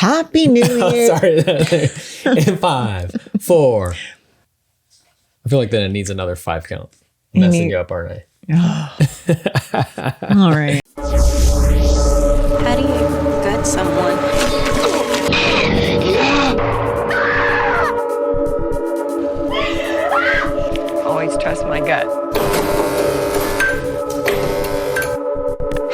Happy New Year. Sorry. In 5, 4. I feel like then it needs another 5 count. I'm messing you up, aren't I? All right. How do you gut someone? Always trust my gut.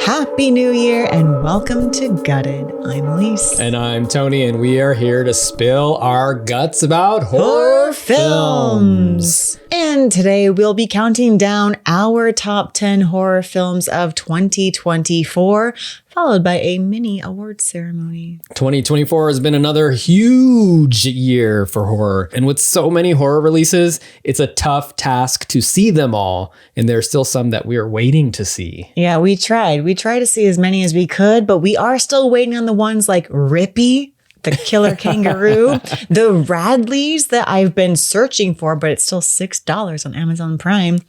Happy New Year and welcome to Gutted. I'm Elise. And I'm Tony, and we are here to spill our guts about Horror films. And today we'll be counting down our top 10 horror films of 2024, followed by a mini awards ceremony. 2024 has been another huge year for horror. And with so many horror releases, it's a tough task to see them all. And there's still some that we're waiting to see. Yeah, we tried. We tried to see as many as we could, but we are still waiting on the ones like Rippy, the Killer Kangaroo, the Radleys that I've been searching for, but it's still $6 on Amazon Prime.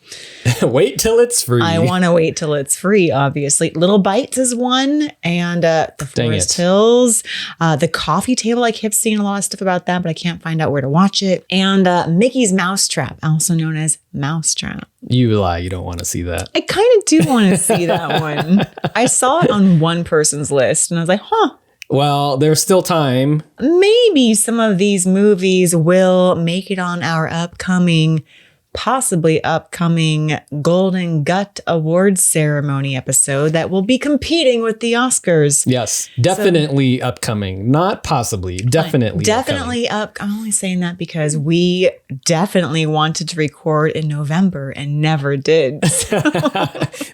Wait till it's free. I want to wait till it's free, obviously. Little Bites is one, and The Forest Hills, The Coffee Table. I kept seeing a lot of stuff about that, but I can't find out where to watch it. And Mickey's Mousetrap, also known as Mousetrap. You lie. You don't want to see that. I kind of do want to see that one. I saw it on one person's list, and I was like, huh. Well, there's still time. Maybe some of these movies will make it on our possibly upcoming Golden Gut Awards ceremony episode that will be competing with the Oscars. Yes, definitely upcoming. Not possibly, definitely. Definitely I'm only saying that because we definitely wanted to record in November and never did.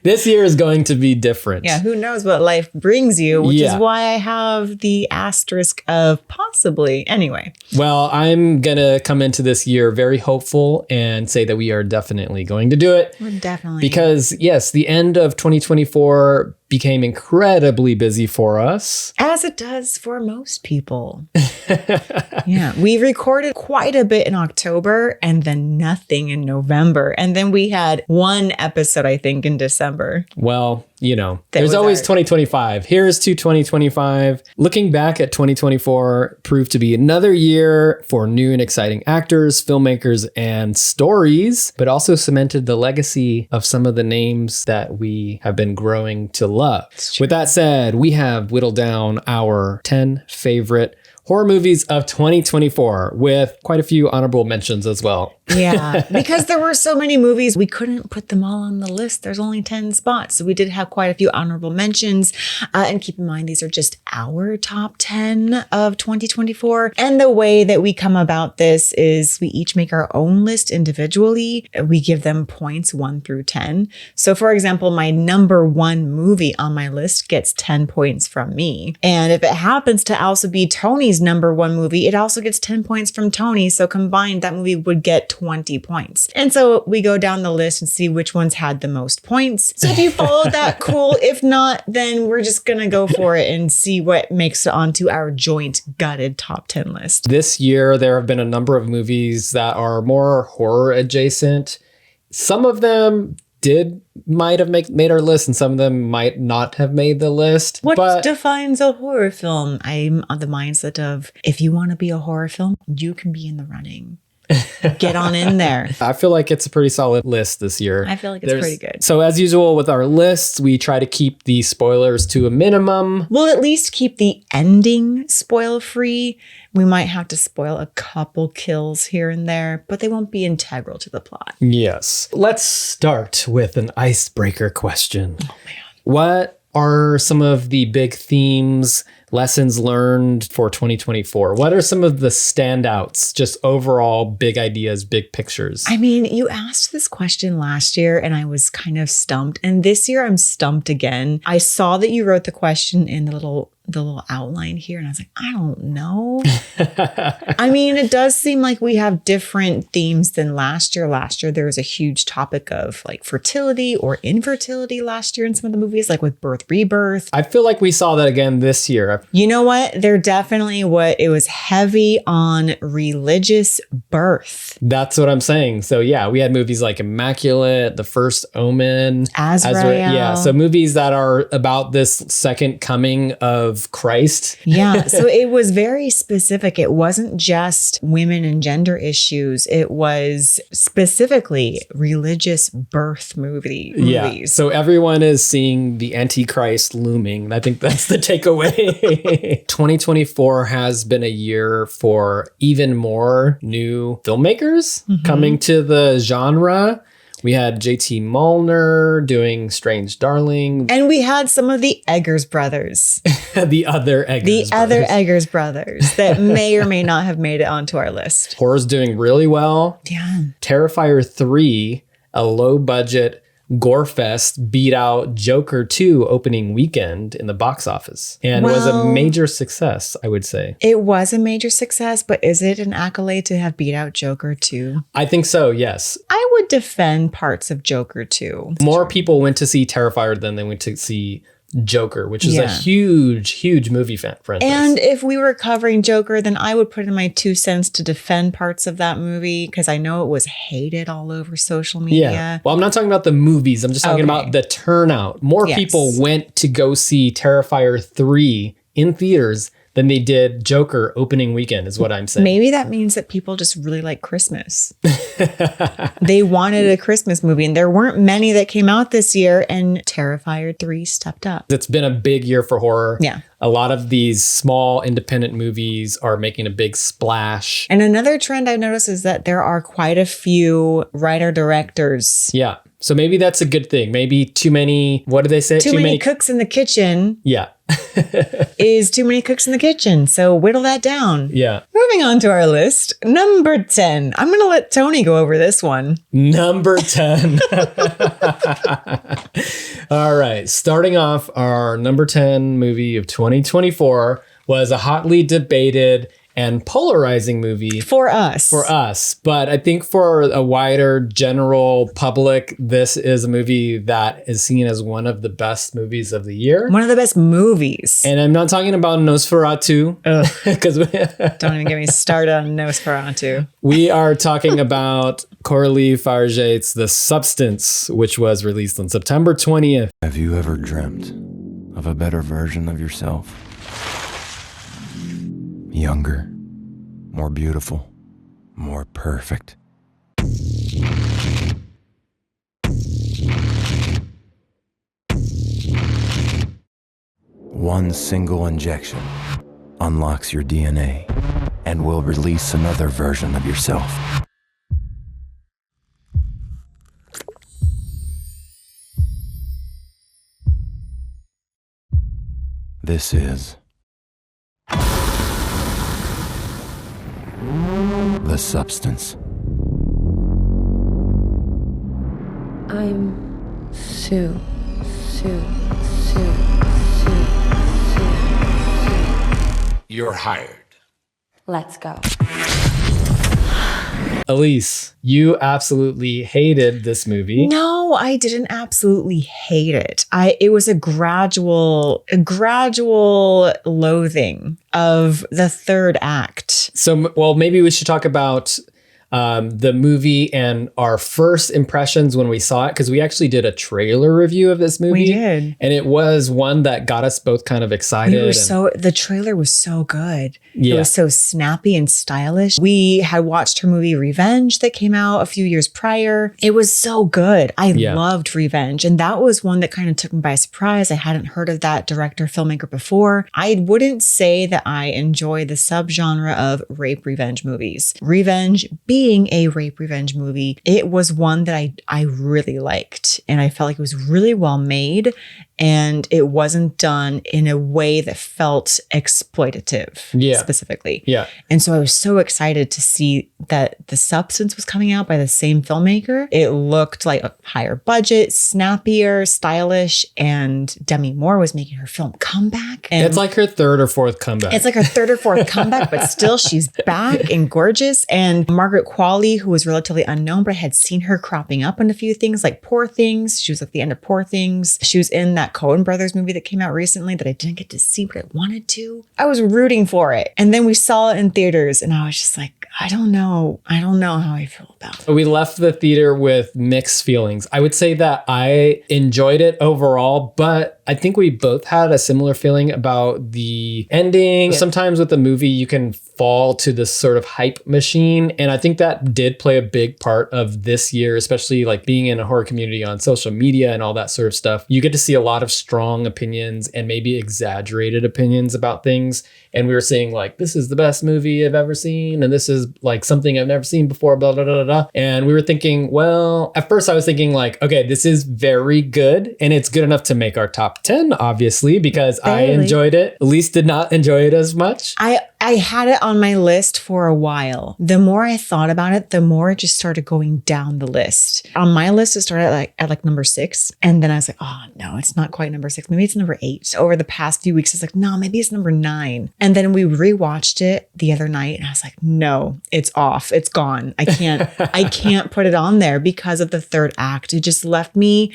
This year is going to be different. Yeah, who knows what life brings you, which is why I have the asterisk of possibly. Anyway. Well, I'm going to come into this year very hopeful and say that we are definitely going to do it. We're definitely. Because, yes, the end of 2024 became incredibly busy for us. As it does for most people. Yeah, we recorded quite a bit in October and then nothing in November. And then we had one episode, I think, in December. Well, you know, there's always 2025. Here's to 2025. Looking back at 2024 proved to be another year for new and exciting actors, filmmakers, and stories, but also cemented the legacy of some of the names that we have been growing to love. With that said, we have whittled down our 10 favorite horror movies of 2024 with quite a few honorable mentions as well. Yeah, because there were so many movies, we couldn't put them all on the list. There's only 10 spots. So we did have quite a few honorable mentions. And keep in mind, these are just our top 10 of 2024. And the way that we come about this is we each make our own list individually. We give them points 1 through 10. So for example, my number 1 movie on my list gets 10 points from me. And if it happens to also be Tony's number 1 movie, it also gets 10 points from Tony. So combined, that movie would get 20 points. And so we go down the list and see which ones had the most points. So if you followed that, cool. If not, then we're just going to go for it and see what makes it onto our joint gutted top 10 list. This year, there have been a number of movies that are more horror adjacent. Some of them might have made our list and some of them might not have made the list. What defines a horror film? I'm on the mindset of if you want to be a horror film, you can be in the running. Get on in there. I feel like it's a pretty solid list this year. I feel like it's pretty good. So as usual with our lists, we try to keep the spoilers to a minimum. We'll at least keep the ending spoil free. We might have to spoil a couple kills here and there, but they won't be integral to the plot. Yes. Let's start with an icebreaker question. Oh man. What are some of the big themes, lessons learned for 2024? What are some of the standouts, just overall big ideas, big pictures? I mean, you asked this question last year and I was kind of stumped. And this year I'm stumped again. I saw that you wrote the question in the little outline here. And I was like, I don't know. I mean, it does seem like we have different themes than last year. Last year, there was a huge topic of like fertility or infertility last year in some of the movies, like with Birth, Rebirth. I feel like we saw that again this year. You know what? It was heavy on religious birth. That's what I'm saying. So yeah, we had movies like Immaculate, The First Omen, Azrael. Yeah, so movies that are about this second coming of of Christ. Yeah. So it was very specific. It wasn't just women and gender issues. It was specifically religious birth movies. Yeah. So everyone is seeing the Antichrist looming. I think that's the takeaway. 2024 has been a year for even more new filmmakers coming to the genre. We had JT Mulner doing Strange Darling. And we had some of the Eggers brothers. The other Eggers brothers that may or may not have made it onto our list. Horror's doing really well. Yeah. Terrifier 3, a low budget gore fest, beat out Joker 2 opening weekend in the box office and was a major success, I would say. It was a major success, but is it an accolade to have beat out Joker 2? I think so, yes. I would defend parts of Joker 2. More people went to see Terrifier than they went to see Joker, which is a huge movie franchise. And if we were covering Joker, then I would put in my 2 cents to defend parts of that movie because I know it was hated all over social media. Yeah. Well, I'm not talking about the movies. I'm just talking about the turnout. More people went to go see Terrifier 3 in theaters than they did Joker opening weekend, is what I'm saying. Maybe that means that people just really like Christmas. They wanted a Christmas movie, and there weren't many that came out this year, and Terrifier 3 stepped up. It's been a big year for horror. Yeah. A lot of these small independent movies are making a big splash. And another trend I've noticed is that there are quite a few writer-directors. Yeah. So maybe that's a good thing. Maybe too many, what do they say? Too many cooks in the kitchen. Yeah. Is too many cooks in the kitchen. So whittle that down. Yeah. Moving on to our list. Number 10. I'm going to let Tony go over this one. Number 10. All right. Starting off, our number 10 movie of 2024 was a hotly debated and polarizing movie for us. But I think for a wider general public, this is a movie that is seen as one of the best movies of the year. One of the best movies. And I'm not talking about Nosferatu. Because don't even get me started on Nosferatu. We are talking about Coralie Fargeat's The Substance, which was released on September 20th. Have you ever dreamt of a better version of yourself? Younger, more beautiful, more perfect. One single injection unlocks your DNA and will release another version of yourself. This is The Substance. I'm Sue. You're hired. Let's go. Elise, you absolutely hated this movie. No, I didn't absolutely hate it. It was a gradual loathing of the third act. So, well, maybe we should talk about the movie and our first impressions when we saw it, because we actually did a trailer review of this movie. We did. And it was one that got us both kind of excited. The trailer was so good. Yeah. It was so snappy and stylish. We had watched her movie Revenge that came out a few years prior. It was so good. I loved Revenge. And that was one that kind of took me by surprise. I hadn't heard of that director, filmmaker before. I wouldn't say that I enjoy the subgenre of rape revenge movies. Revenge being a rape revenge movie, it was one that I really liked. And I felt like it was really well made. And it wasn't done in a way that felt exploitative, specifically. Yeah. And so I was so excited to see that The Substance was coming out by the same filmmaker. It looked like a higher budget, snappier, stylish, and Demi Moore was making her film comeback. And it's like her third or fourth comeback. It's like her third or fourth comeback, but still she's back and gorgeous. And Margaret Qualley, who was relatively unknown, but I had seen her cropping up in a few things like Poor Things. She was at the end of Poor Things. She was in that Coen Brothers movie that came out recently that I didn't get to see, but I wanted to. I was rooting for it. And then we saw it in theaters and I was just like, I don't know how I feel about it. We left the theater with mixed feelings. I would say that I enjoyed it overall, but I think we both had a similar feeling about the ending. Sometimes with the movie, you can fall to this sort of hype machine. And I think that did play a big part of this year, especially like being in a horror community on social media and all that sort of stuff. You get to see a lot of strong opinions and maybe exaggerated opinions about things. And we were saying like, this is the best movie I've ever seen. And this is like something I've never seen before, blah, blah, blah, blah. And we were thinking, well, at first I was thinking like, okay, this is very good. And it's good enough to make our top 10, obviously, because I enjoyed it. Elise did not enjoy it as much. I had it on my list for a while. The more I thought about it, the more it just started going down the list. On my list, it started at number 6. And then I was like, oh no, it's not quite number 6. Maybe it's number 8. Over the past few weeks, I was like, no, maybe it's number 9. And then we rewatched it the other night and I was like, no, it's off. It's gone. I can't put it on there because of the third act. It just left me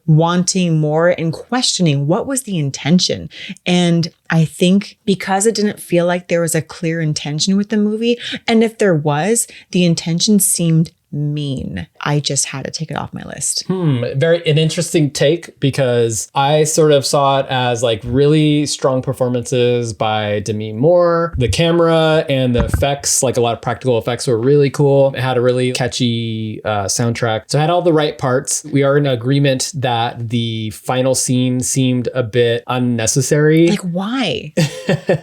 wanting more and questioning what was the intention. And I think because it didn't feel like there was a clear intention with the movie, and if there was, the intention seemed mean. I just had to take it off my list. Very an interesting take, because I sort of saw it as like really strong performances by Demi Moore. The camera and the effects, like a lot of practical effects, were really cool. It had a really catchy soundtrack. So it had all the right parts. We are in agreement that the final scene seemed a bit unnecessary. Like, why?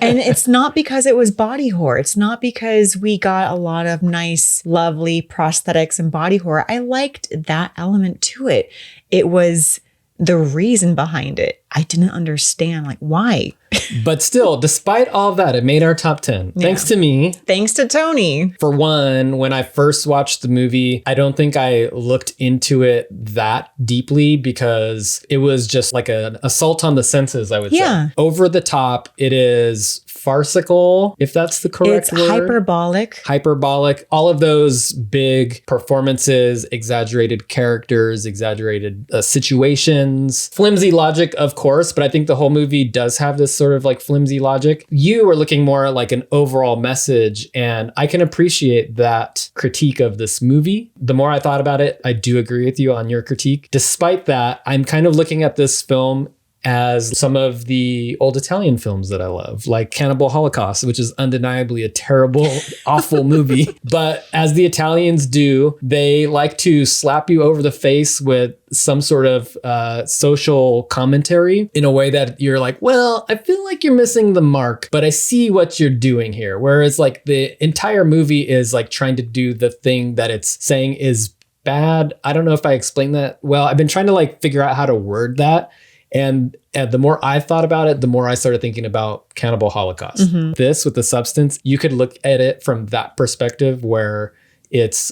And it's not because it was body horror. It's not because we got a lot of nice, lovely prosthetics and body horror. I liked that element to it. It was the reason behind it. I didn't understand, like, why? But still, despite all of that, it made our top 10. Yeah. Thanks to me. Thanks to Tony. For one, when I first watched the movie, I don't think I looked into it that deeply because it was just like an assault on the senses, I would say. Over the top. It is farcical, if that's the correct word. It's hyperbolic. All of those big performances, exaggerated characters, exaggerated situations, flimsy logic, of course, but I think the whole movie does have this sort of like flimsy logic. You were looking more at like an overall message, and I can appreciate that critique of this movie. The more I thought about it, I do agree with you on your critique. Despite that, I'm kind of looking at this film as some of the old Italian films that I love, like Cannibal Holocaust, which is undeniably a terrible, awful movie. But as the Italians do, they like to slap you over the face with some sort of social commentary in a way that you're like, well, I feel like you're missing the mark, but I see what you're doing here. Whereas like the entire movie is like trying to do the thing that it's saying is bad. I don't know if I explained that well. I've been trying to like figure out how to word that. And the more I thought about it, the more I started thinking about Cannibal Holocaust. Mm-hmm. This with the substance, you could look at it from that perspective where it's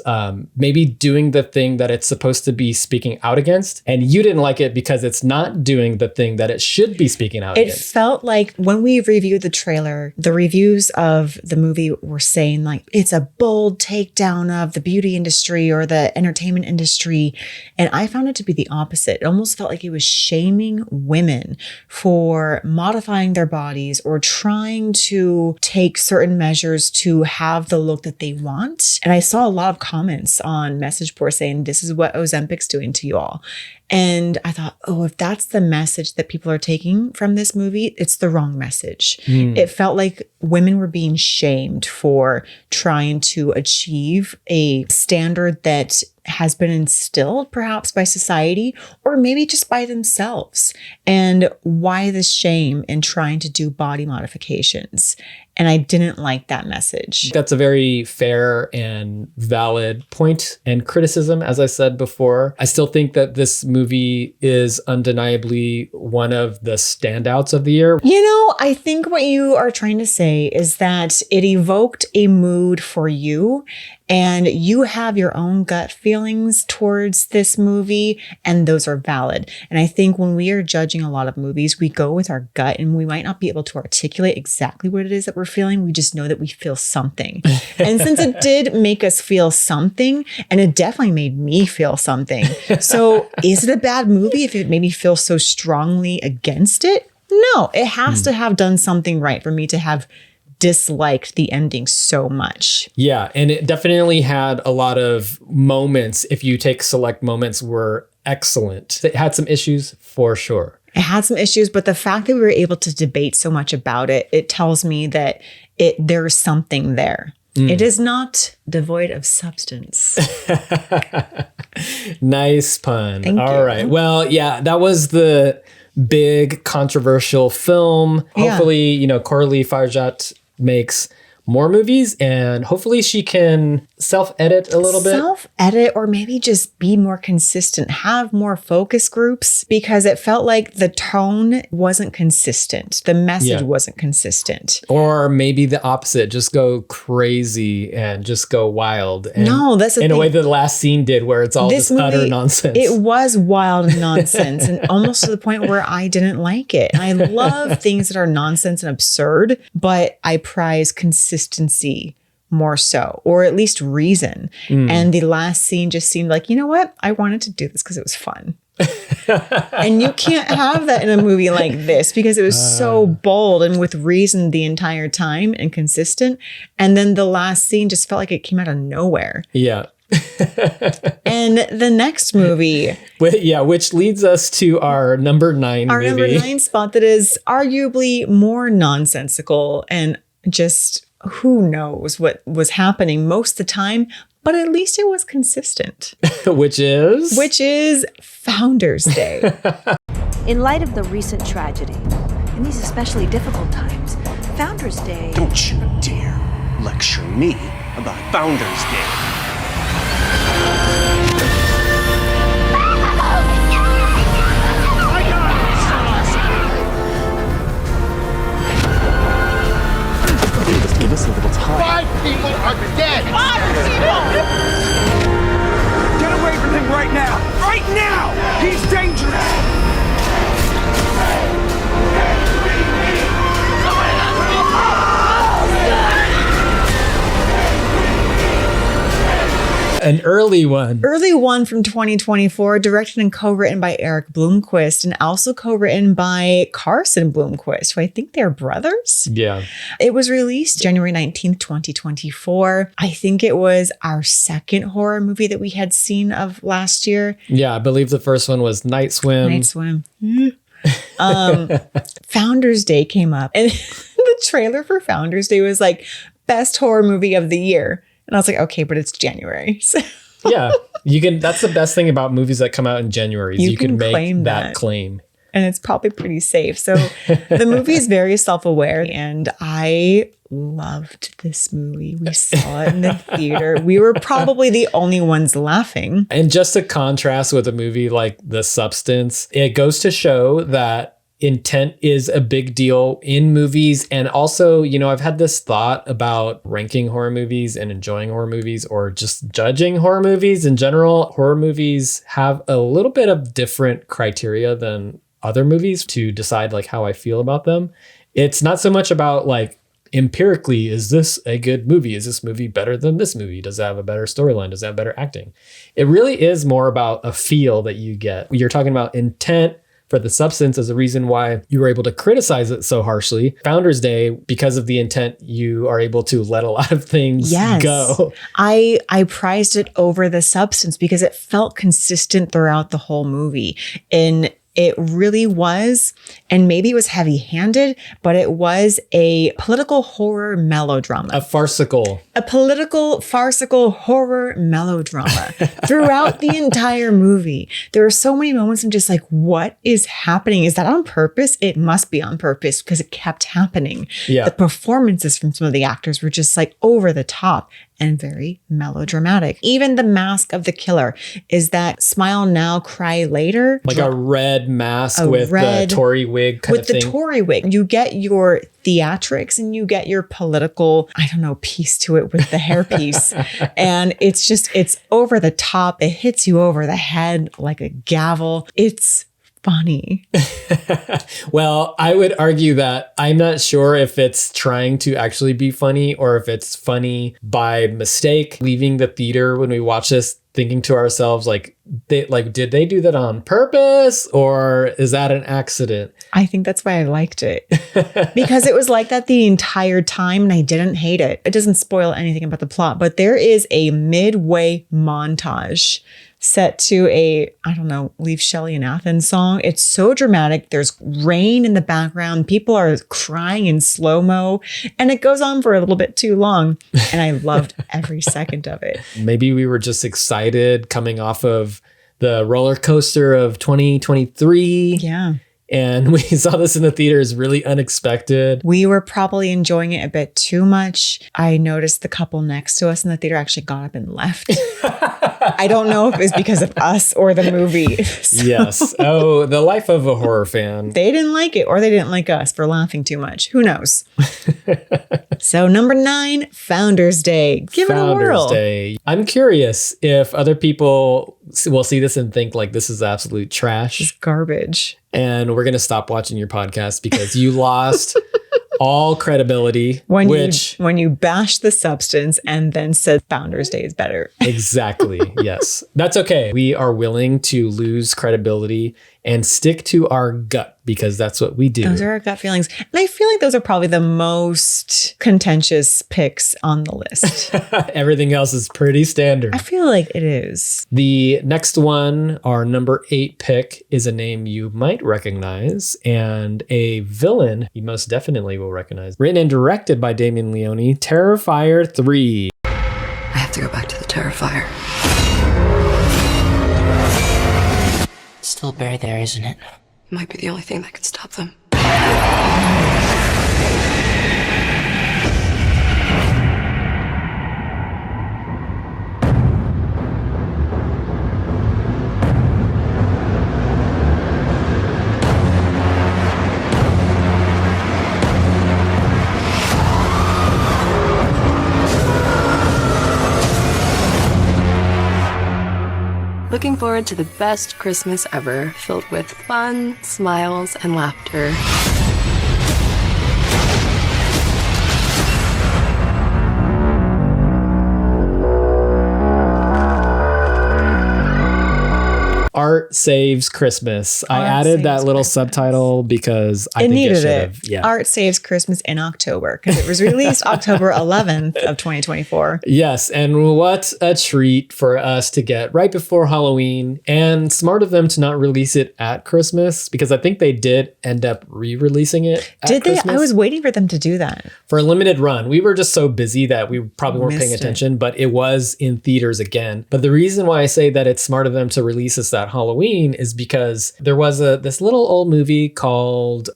maybe doing the thing that it's supposed to be speaking out against. And you didn't like it because it's not doing the thing that it should be speaking out against. It felt like when we reviewed the trailer, the reviews of the movie were saying like, it's a bold takedown of the beauty industry or the entertainment industry. And I found it to be the opposite. It almost felt like it was shaming women for modifying their bodies or trying to take certain measures to have the look that they want. And I saw a lot of comments on message boards saying, this is what Ozempic's doing to you all. And I thought, oh, if that's the message that people are taking from this movie, it's the wrong message. It felt like women were being shamed for trying to achieve a standard that has been instilled perhaps by society or maybe just by themselves. And why the shame in trying to do body modifications? And I didn't like that message. That's a very fair and valid point and criticism. As I said before, I still think that this movie is undeniably one of the standouts of the year. You know, I think what you are trying to say is that it evoked a mood for you and you have your own gut feelings towards this movie, and those are valid. And I think when we are judging a lot of movies, we go with our gut and we might not be able to articulate exactly what it is that we're feeling. We just know that we feel something. And since it did make us feel something, and it definitely made me feel something. So is it a bad movie if it made me feel so strongly against it? No, it has to have done something right for me to have disliked the ending so much. Yeah, and it definitely had a lot of moments, if you take select moments, were excellent. It had some issues for sure. It had some issues, but the fact that we were able to debate so much about it, it tells me that there's something there. It is not devoid of substance. Nice pun. Thank All you. right. Well, yeah, that was the big controversial film. Yeah. Hopefully, Coralie Farjat makes more movies, and hopefully she can self-edit a little bit. Self-edit, or maybe just be more consistent, have more focus groups, because it felt like the tone wasn't consistent. The message wasn't consistent. Or maybe the opposite, just go crazy and just go wild. And No, that's the in thing. a way that the last scene did, where it's all This this utter movie, nonsense. It was wild nonsense, and almost to the point where I didn't like it. And I love things that are nonsense and absurd, but I prize consistency more so, or at least reason. And the last scene just seemed like, you know what? I wanted to do this because it was fun. And you can't have that in a movie like this, because it was so bold and with reason the entire time and consistent. And then the last scene just felt like it came out of nowhere. Yeah. And the next movie, Which leads us to our number 9 our movie. number 9 spot, that is arguably more nonsensical and just who knows what was happening most of the time, but at least it was consistent, Which is Founders Day. In light of the recent tragedy, in these especially difficult times, Founders Day... Don't you dare lecture me about Founders Day. Just give us a little time. 5 people are dead. Get away from him right now! Right now! He's dangerous! an early one. Early one from 2024, directed and co-written by Eric Bloomquist and also co-written by Carson Bloomquist, who I think they're brothers. Yeah. It was released January 19th, 2024. I think it was our second horror movie that we had seen of last year. Yeah, I believe the first one was Night Swim. Night Swim. Founders Day came up and the trailer for Founders Day was like best horror movie of the year. And I was like, okay, but it's January. So Yeah, you can. That's the best thing about movies that come out in January. Is you can make claim that claim. And it's probably pretty safe. So the movie is very self-aware, and I loved this movie. We saw it in the theater. We were probably the only ones laughing. And just to contrast with a movie like The Substance, it goes to show that intent is a big deal in movies. And also, you know, I've had this thought about ranking horror movies and enjoying horror movies or just judging horror movies in general. Horror movies have a little bit of different criteria than other movies to decide like how I feel about them. It's not so much about like empirically, is this a good movie? Is this movie better than this movie? Does it have a better storyline? Does it have better acting? It really is more about a feel that you get. You're talking about intent for The Substance as a reason why you were able to criticize it so harshly. Founders Day, because of the intent, you are able to let a lot of things go. I prized it over The Substance because it felt consistent throughout the whole movie. And it really was, and maybe it was heavy-handed, but it was a political horror melodrama. A political, farcical horror melodrama throughout the entire movie. There are so many moments I'm just like, what is happening? Is that on purpose? It must be on purpose because it kept happening. Yeah. The performances from some of the actors were just like over the top and very melodramatic. Even the mask of the killer is that smile now, cry later. Like a red mask with the Tory wig kind of thing. With the Tory wig. You get your theatrics and you get your political, I don't know, piece to it with the hairpiece. And it's over the top. It hits you over the head like a gavel. It's funny. Well, I would argue that I'm not sure if it's trying to actually be funny or if it's funny by mistake. Leaving the theater when we watch this, thinking to ourselves, did they do that on purpose or is that an accident? I think that's why I liked it because it was like that the entire time and I didn't hate it. It doesn't spoil anything about the plot, but there is a midway montage set to a, I don't know, Leave Shelley in Athens song. It's so dramatic. There's rain in the background. People are crying in slow-mo, and it goes on for a little bit too long. And I loved every second of it. Maybe we were just excited coming off of the roller coaster of 2023. Yeah. And we saw this in the theaters, really unexpected. We were probably enjoying it a bit too much. I noticed the couple next to us in the theater actually got up and left. I don't know if it was because of us or the movie. Yes. Oh, the life of a horror fan. They didn't like it, or they didn't like us for laughing too much. Who knows? So number 9, Founders Day. Give it a whirl. Founders Day. I'm curious if other people will see this and think like this is absolute trash. It's garbage. And we're going to stop watching your podcast because you lost all credibility. When you bashed the substance and then said Founders Day is better. Exactly. Yes. That's okay. We are willing to lose credibility and stick to our gut because that's what we do. Those are our gut feelings. And I feel like those are probably the most contentious picks on the list. Everything else is pretty standard. I feel like it is. The next one, our number 8 pick, is a name you might recognize and a villain you most definitely will recognize. Written and directed by Damien Leone, Terrifier 3. I have to go back to the Terrifier. It's still buried there, isn't it? Might be the only thing that could stop them. Looking forward to the best Christmas ever, filled with fun, smiles, and laughter. Art Saves Christmas. I added that little subtitle because I think it should have. Yeah. Art Saves Christmas in October because it was released October 11th of 2024. Yes, and what a treat for us to get right before Halloween, and smart of them to not release it at Christmas because I think they did end up re-releasing it at Did they? Christmas. I was waiting for them to do that. For a limited run. We were just so busy that we probably weren't paying Missed attention, but it was in theaters again. But the reason why I say that it's smart of them to release this at Halloween is because there was this little old movie called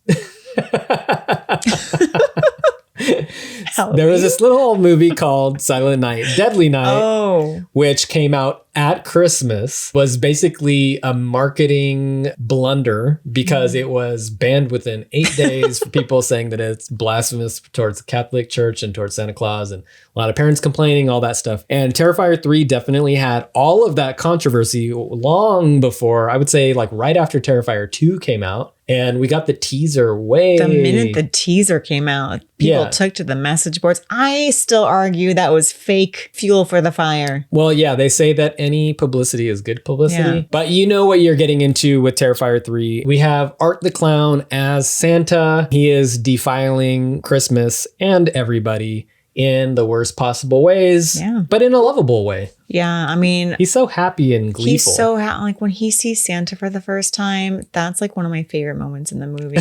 there was this little old movie called Silent Night, Deadly Night, which came out at Christmas, was basically a marketing blunder because it was banned within 8 days for people saying that it's blasphemous towards the Catholic Church and towards Santa Claus, and a lot of parents complaining, all that stuff. And Terrifier 3 definitely had all of that controversy long before, I would say like right after Terrifier 2 came out. And we got the teaser The minute the teaser came out, people took to the message boards. I still argue that was fake fuel for the fire. Well, yeah, they say that any publicity is good publicity. Yeah. But you know what you're getting into with Terrifier 3. We have Art the Clown as Santa. He is defiling Christmas and everybody in the worst possible ways, but in a lovable way. Yeah, I mean, he's so happy and gleeful. He's so like when he sees Santa for the first time, that's like one of my favorite moments in the movie.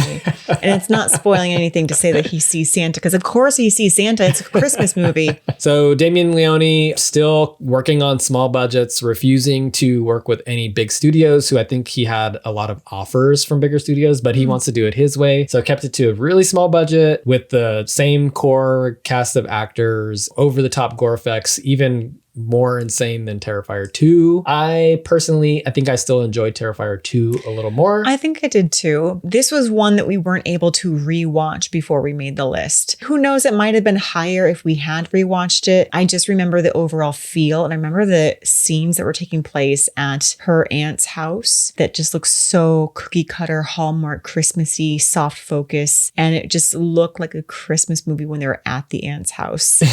And it's not spoiling anything to say that he sees Santa, because of course he sees Santa. It's a Christmas movie. So Damien Leone still working on small budgets, refusing to work with any big studios, who I think he had a lot of offers from bigger studios, but he wants to do it his way. So kept it to a really small budget with the same core cast of actors, over the top gore effects, even more insane than Terrifier 2. I think I still enjoyed Terrifier 2 a little more. I think I did too. This was one that we weren't able to rewatch before we made the list. Who knows, it might have been higher if we had rewatched it. I just remember the overall feel, and I remember the scenes that were taking place at her aunt's house that just looked so cookie cutter, Hallmark, Christmassy, soft focus, and it just looked like a Christmas movie when they were at the aunt's house,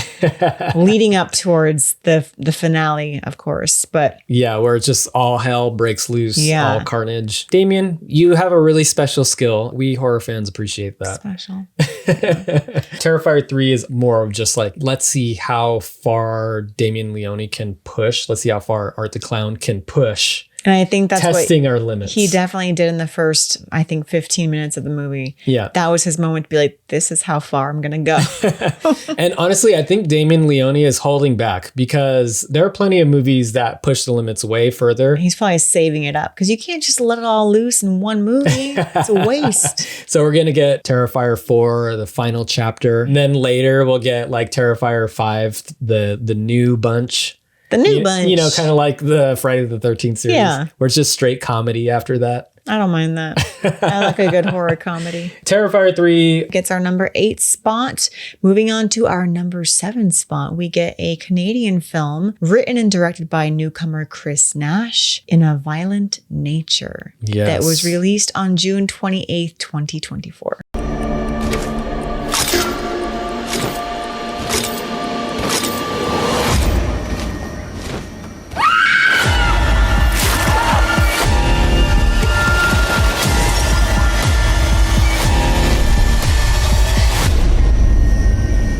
leading up towards the the finale, of course. But yeah, where it's just all hell breaks loose, Yeah. all carnage. Damien, you have a really special skill. We horror fans appreciate that. special. Terrifier 3 is more of just like, let's see how far Damien Leone can push. Let's see how far Art the Clown can push. And I think that's testing what our limits. he definitely did in the first, I think, 15 minutes of the movie. Yeah. That was his moment to be like, this is how far I'm going to go. And honestly, I think Damien Leone is holding back because there are plenty of movies that push the limits way further. He's probably saving it up because you can't just let it all loose in one movie. It's a waste. So we're going to get Terrifier 4, the final chapter. And then later we'll get like Terrifier 5, the new bunch. The new bunch. You know, kind of like the Friday the 13th series. Yeah. Where it's just straight comedy after that. I don't mind that. I like a good horror comedy. Terrifier 3 gets our number 8 spot. Moving on to our number 7 spot, we get a Canadian film written and directed by newcomer Chris Nash, In a Violent Nature. Yes. That was released on June 28th, 2024.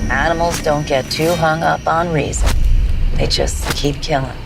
Animals don't get too hung up on reason. They just keep killing.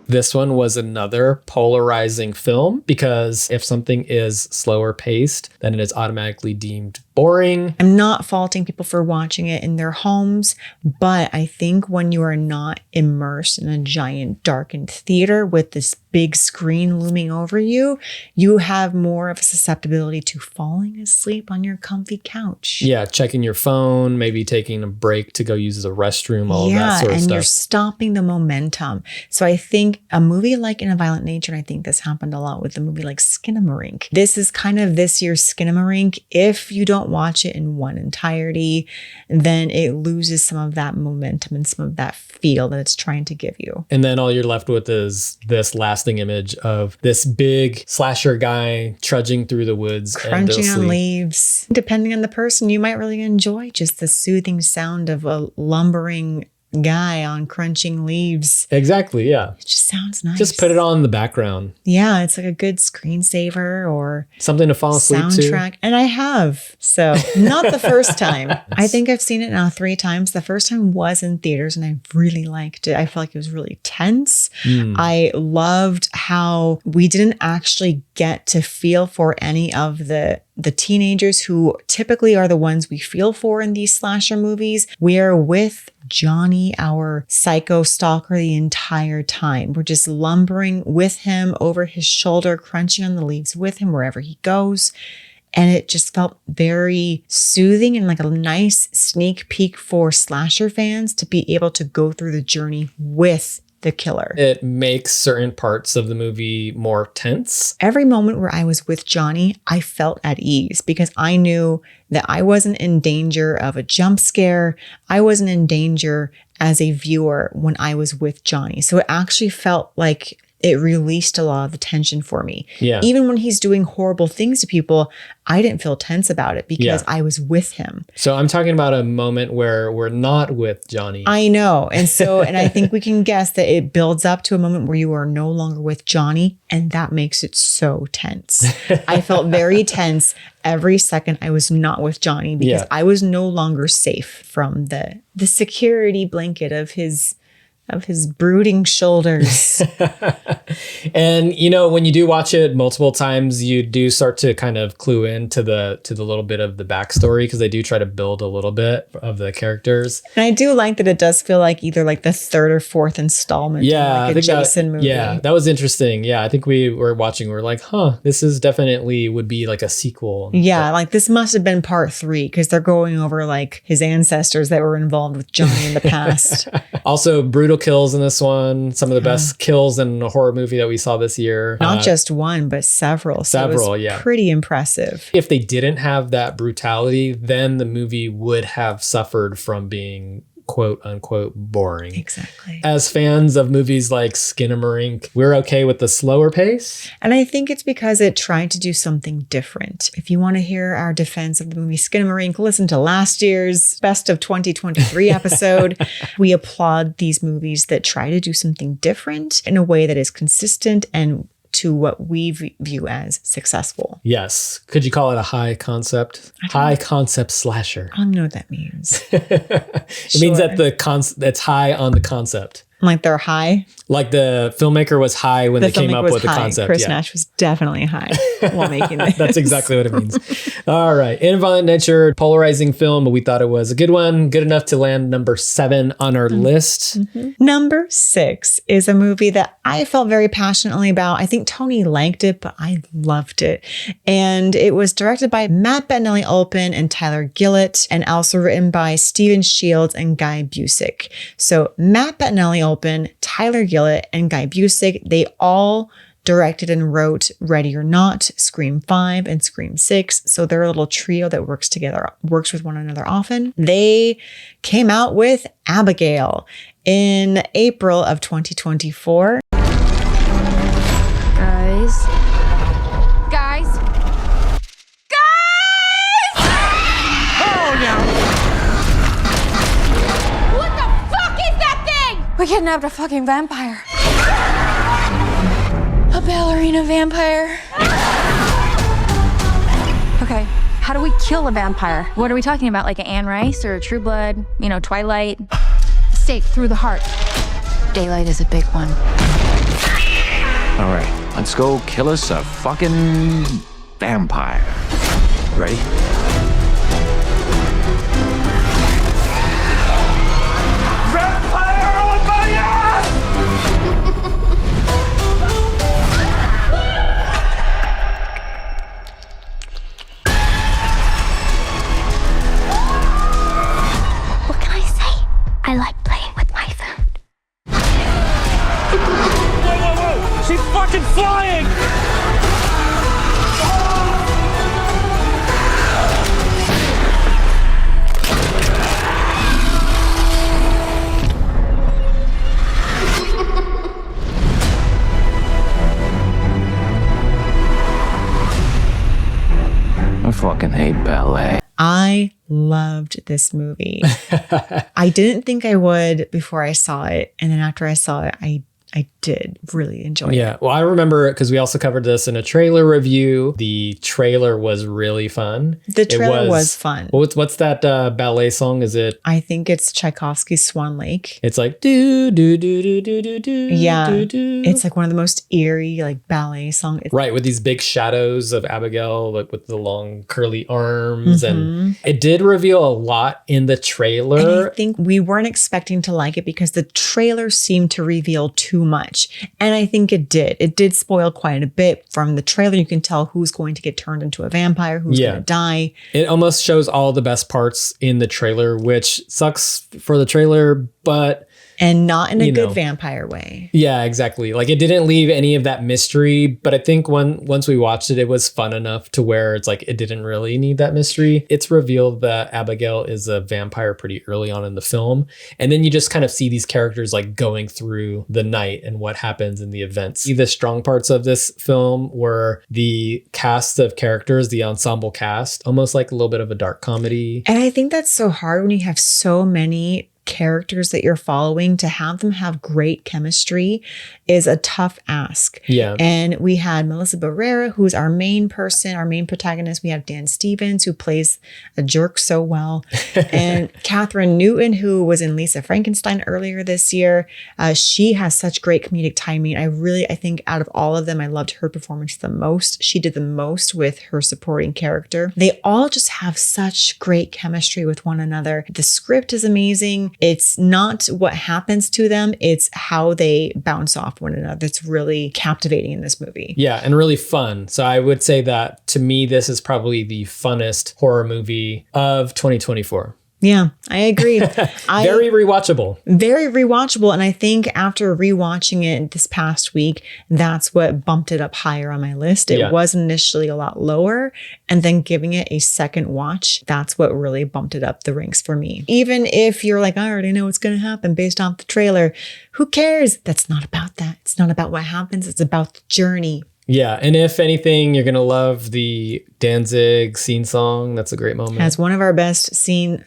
This one was another polarizing film because if something is slower paced, then it is automatically deemed boring. I'm not faulting people for watching it in their homes, but I think when you are not immersed in a giant darkened theater with this big screen looming over you, you have more of a susceptibility to falling asleep on your comfy couch. Yeah, checking your phone, maybe taking a break to go use the restroom, all of that sort of and stuff. you're stopping the momentum. So I think a movie like In a Violent Nature, and I think this happened a lot with a movie like Skinamarink. This is kind of this year's Skinamarink. If you don't watch it in one entirety, then it loses some of that momentum and some of that feel that it's trying to give you. And then all you're left with is this lasting image of this big slasher guy trudging through the woods, Crunching endlessly. on leaves. Depending on the person, you might really enjoy just the soothing sound of a lumbering guy on crunching leaves. Exactly, yeah. It just sounds nice. Just put it on in the background. Yeah, it's like a good screensaver or something to fall asleep soundtrack. to. And I have. So not the first time. I think I've seen it now 3 times. The first time was in theaters and I really liked it. I felt like it was really tense. I loved how we didn't actually get to feel for any of the teenagers who typically are the ones we feel for in these slasher movies. We are with Johnny, our psycho stalker, the entire time. We're just lumbering with him over his shoulder, crunching on the leaves with him wherever he goes. And it just felt very soothing and like a nice sneak peek for slasher fans to be able to go through the journey with the killer. It makes certain parts of the movie more tense. Every moment where I was with Johnny, I felt at ease because I knew that I wasn't in danger of a jump scare. I wasn't in danger as a viewer when I was with Johnny. So it actually felt like it released a lot of the tension for me. Yeah. Even when he's doing horrible things to people, I didn't feel tense about it because I was with him. So I'm talking about a moment where we're not with Johnny. I know. And so, and I think we can guess that it builds up to a moment where you are no longer with Johnny, and that makes it so tense. I felt very tense every second I was not with Johnny because I was no longer safe from the security blanket of his brooding shoulders. And you know, when you do watch it multiple times, you do start to kind of clue into the little bit of the backstory because they do try to build a little bit of the characters. And I do like that it does feel like either like the 3rd or 4th installment Yeah, in like a Jason movie. Yeah, that was interesting. Yeah, I think we were watching, we were like, this is definitely would be like a sequel. Yeah, like this must have been part 3 because they're going over like his ancestors that were involved with Johnny in the past. Also, brutal kills in this one. Some of the best kills in a horror movie that we saw this year. Not just one, but several. So it was pretty impressive. If they didn't have that brutality, then the movie would have suffered from being quote unquote boring. Exactly. As fans of movies like Skinamarink, we're okay with the slower pace. And I think it's because it tried to do something different. If you want to hear our defense of the movie Skinamarink, listen to last year's Best of 2023 episode. We applaud these movies that try to do something different in a way that is consistent and to what we view as successful. Yes. Could you call it a high concept slasher? I don't know what that means. It means that that's high on the concept. Like they're high. Like the filmmaker was high when they came up with the concept. Chris Nash was definitely high while making this. That's exactly what it means. All right. Inviolate Nature, polarizing film, but we thought it was a good one. Good enough to land number 7 on our list. Number 6 is a movie that I felt very passionately about. I think Tony liked it, but I loved it. And it was directed by Matt Bettinelli-Olpin and Tyler Gillett, and also written by Steven Shields and Guy Busick. So Matt Bettinelli-Olpin, Tyler Gillett, and Guy Busick, they all directed and wrote Ready or Not, Scream 5, and Scream 6. So they're a little trio that works with one another often. They came out with Abigail in April of 2024. Guys. Oh, no! What the fuck is that thing? We kidnapped a fucking vampire. A ballerina vampire. Okay, how do we kill a vampire? What are we talking about? Like an Anne Rice or a True Blood? You know, Twilight? Stake through the heart. Daylight is a big one. All right, let's go kill us a fucking vampire. Ready? Vampire on my ass! What can I say? I like playing with my food. Whoa! She's fucking flying! I fucking hate ballet. I loved this movie. I didn't think I would before I saw it. And then after I saw it, I did really enjoy it. Yeah. Well, I remember because we also covered this in a trailer review. The trailer was really fun. The trailer was fun. What's that ballet song? Is it? I think it's Tchaikovsky's Swan Lake. It's like do do do do do do do. Yeah. Do, do. It's like one of the most eerie like ballet songs. Right, with these big shadows of Abigail, like with the long curly arms. And it did reveal a lot in the trailer. And I think we weren't expecting to like it because the trailer seemed to reveal too much. And I think it did. It did spoil quite a bit. From the trailer, you can tell who's going to get turned into a vampire, who's going to die. It almost shows all the best parts in the trailer, which sucks for the trailer, but... And not in a good vampire way. Yeah, exactly. Like it didn't leave any of that mystery, but I think once we watched it, it was fun enough to where it's like it didn't really need that mystery. It's revealed that Abigail is a vampire pretty early on in the film. And then you just kind of see these characters like going through the night and what happens in the events. The strong parts of this film were the cast of characters, the ensemble cast, almost like a little bit of a dark comedy. And I think that's so hard when you have so many characters that you're following. To have them have great chemistry is a tough ask. Yeah. And we had Melissa Barrera, who's our main person, our main protagonist. We have Dan Stevens, who plays a jerk so well. And Catherine Newton, who was in Lisa Frankenstein earlier this year. She has such great comedic timing. I think out of all of them, I loved her performance the most. She did the most with her supporting character. They all just have such great chemistry with one another. The script is amazing. It's not what happens to them, it's how they bounce off one another. That's really captivating in this movie. Yeah, and really fun. So I would say that to me, this is probably the funnest horror movie of 2024. Yeah, I agree. Very rewatchable. Very rewatchable. And I think after rewatching it this past week, that's what bumped it up higher on my list. It was initially a lot lower. And then giving it a second watch, that's what really bumped it up the ranks for me. Even if you're like, I already know what's going to happen based off the trailer, who cares? That's not about that. It's not about what happens. It's about the journey. Yeah, and if anything, you're going to love the Danzig scene song. That's a great moment. Has one of our best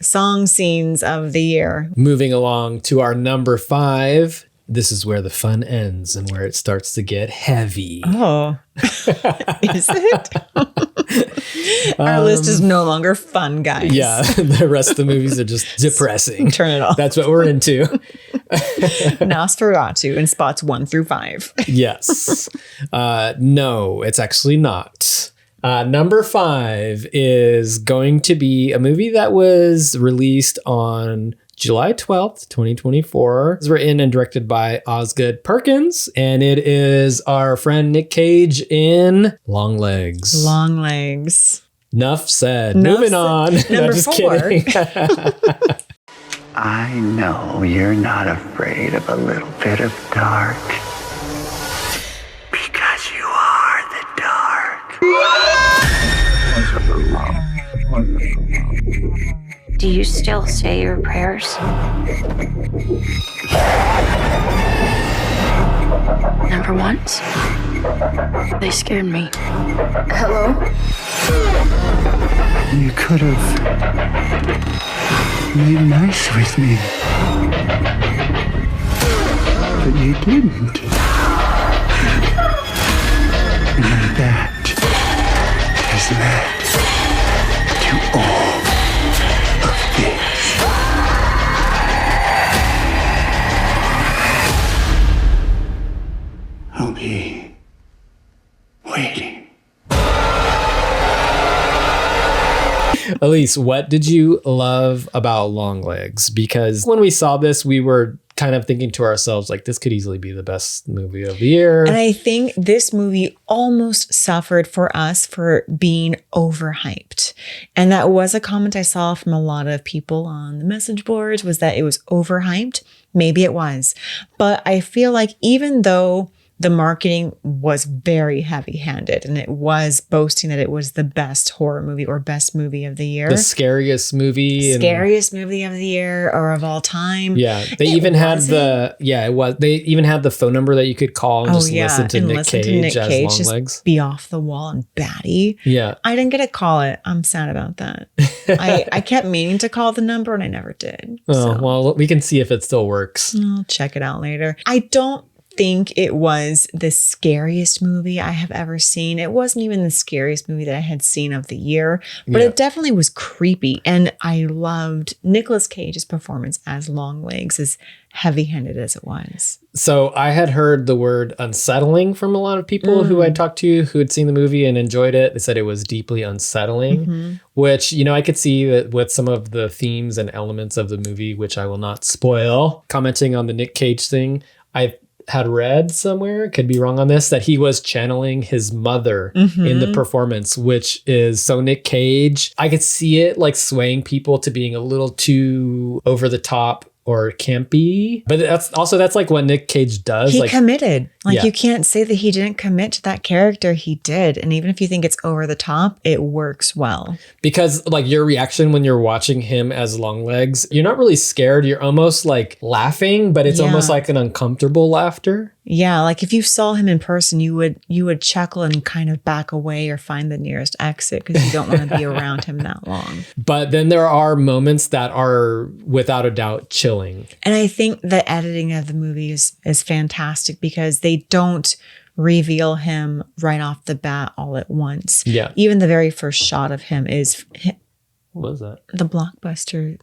song scenes of the year. Moving along to our number 5. This is where the fun ends and where it starts to get heavy. Oh, is it? Our list is no longer fun, guys. Yeah, the rest of the movies are just depressing. Turn it off. That's what we're into. Nosferatu in spots 1 through 5. Yes. No, it's actually not. Number 5 is going to be a movie that was released on July 12th, 2024. It's written and directed by Osgood Perkins, and it is our friend Nick Cage in Long Legs. Long Legs. Enough said. Moving on. Number 4. I know you're not afraid of a little bit of dark. Because you are the dark. Do you still say your prayers? Number ones? They scared me. Hello? You could have made nice with me. But you didn't. And that has led to all of this. I'll be waiting. Elise, what did you love about Long Legs? Because when we saw this, we were kind of thinking to ourselves, like, this could easily be the best movie of the year. And I think this movie almost suffered for us for being overhyped. And that was a comment I saw from a lot of people on the message boards, was that it was overhyped. Maybe it was. But I feel like even though the marketing was very heavy-handed and it was boasting that it was the best horror movie or best movie of the year. The scariest movie. Scariest movie of the year or of all time. Yeah. They even had They even had the phone number that you could call and listen to Nick Cage as Long Legs. Be off the wall and batty. Yeah. I didn't get to call it. I'm sad about that. I kept meaning to call the number and I never did. Oh, well, we can see if it still works. I'll check it out later. I don't think it was the scariest movie I have ever seen. It wasn't even the scariest movie that I had seen of the year, but it definitely was creepy. And I loved Nicolas Cage's performance as Long Legs, as heavy-handed as it was. So I had heard the word unsettling from a lot of people who I talked to who had seen the movie and enjoyed it. They said it was deeply unsettling, which, you know, I could see that with some of the themes and elements of the movie, which I will not spoil. Commenting on the Nick Cage thing, I had read somewhere, could be wrong on this, that he was channeling his mother in the performance, which is so Nick Cage. I could see it like swaying people to being a little too over the top or campy. But that's like what Nick Cage does. He committed. You can't say that he didn't commit to that character. He did. And even if you think it's over the top, it works well. Because like your reaction when you're watching him as Long Legs, you're not really scared. You're almost like laughing, but it's almost like an uncomfortable laughter. Yeah, like if you saw him in person, you would chuckle and kind of back away or find the nearest exit because you don't want to be around him that long. But then there are moments that are without a doubt chilling. And I think the editing of the movie is fantastic because they don't reveal him right off the bat all at once. Yeah. Even the very first shot of him is... What was that? The blockbuster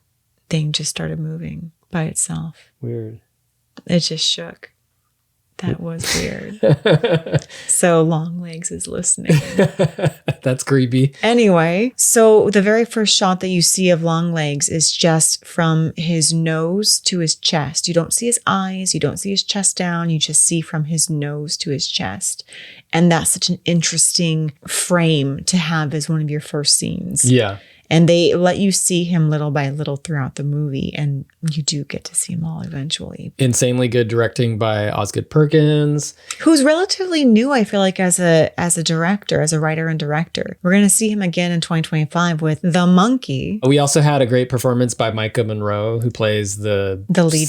thing just started moving by itself. Weird. It just shook. That was weird. So Long Legs is listening. That's creepy. Anyway, so the very first shot that you see of Long Legs is just from his nose to his chest. You don't see his eyes. You don't see his chest down. You just see from his nose to his chest. And that's such an interesting frame to have as one of your first scenes. Yeah. And they let you see him little by little throughout the movie, and you do get to see them all eventually. Insanely good directing by Osgood Perkins, who's relatively new, I feel like, as a director, as a writer and director. We're going to see him again in 2025 with The Monkey. We also had a great performance by Micah Monroe, who plays the lead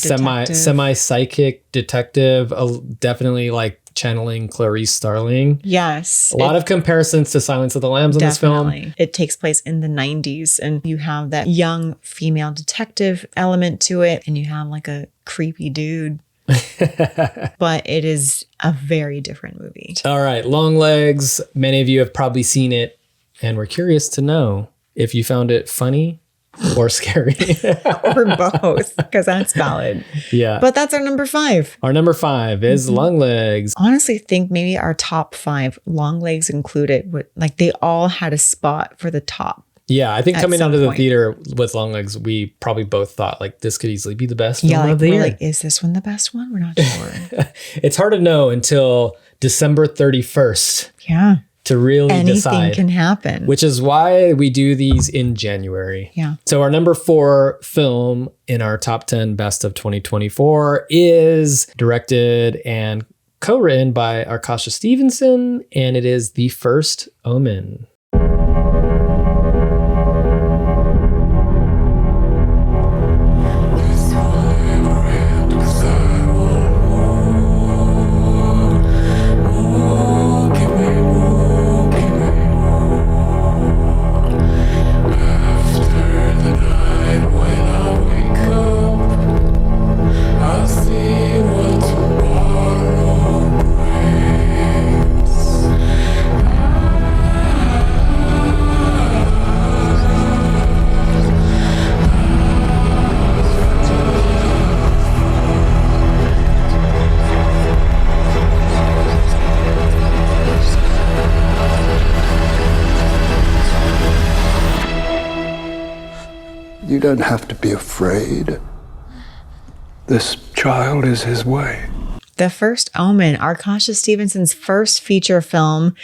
semi-psychic detective, definitely like channeling Clarice Starling. Yes. A lot of comparisons to Silence of the Lambs in this film. It takes place in the 90s, and you have that young female detective element to it, and you have like a creepy dude. But it is a very different movie. All right, Longlegs. Many of you have probably seen it, and we're curious to know if you found it funny or scary. Or both, because that's valid. Yeah. But that's our number 5. Our number 5 is Longlegs. Honestly, think maybe our top 5, Longlegs included, like they all had a spot for the top. Yeah, I think coming out of the theater with Longlegs, we probably both thought like this could easily be the best film of the year. Like, is this one the best one? We're not sure. It's hard to know until December 31st. Yeah. To really decide. Anything can happen. Which is why we do these in January. Yeah. So our number 4 film in our top 10 best of 2024 is directed and co-written by Arkasha Stevenson, and it is The First Omen. You don't have to be afraid. This child is his way. The First Omen, Arkasha Stevenson's first feature film.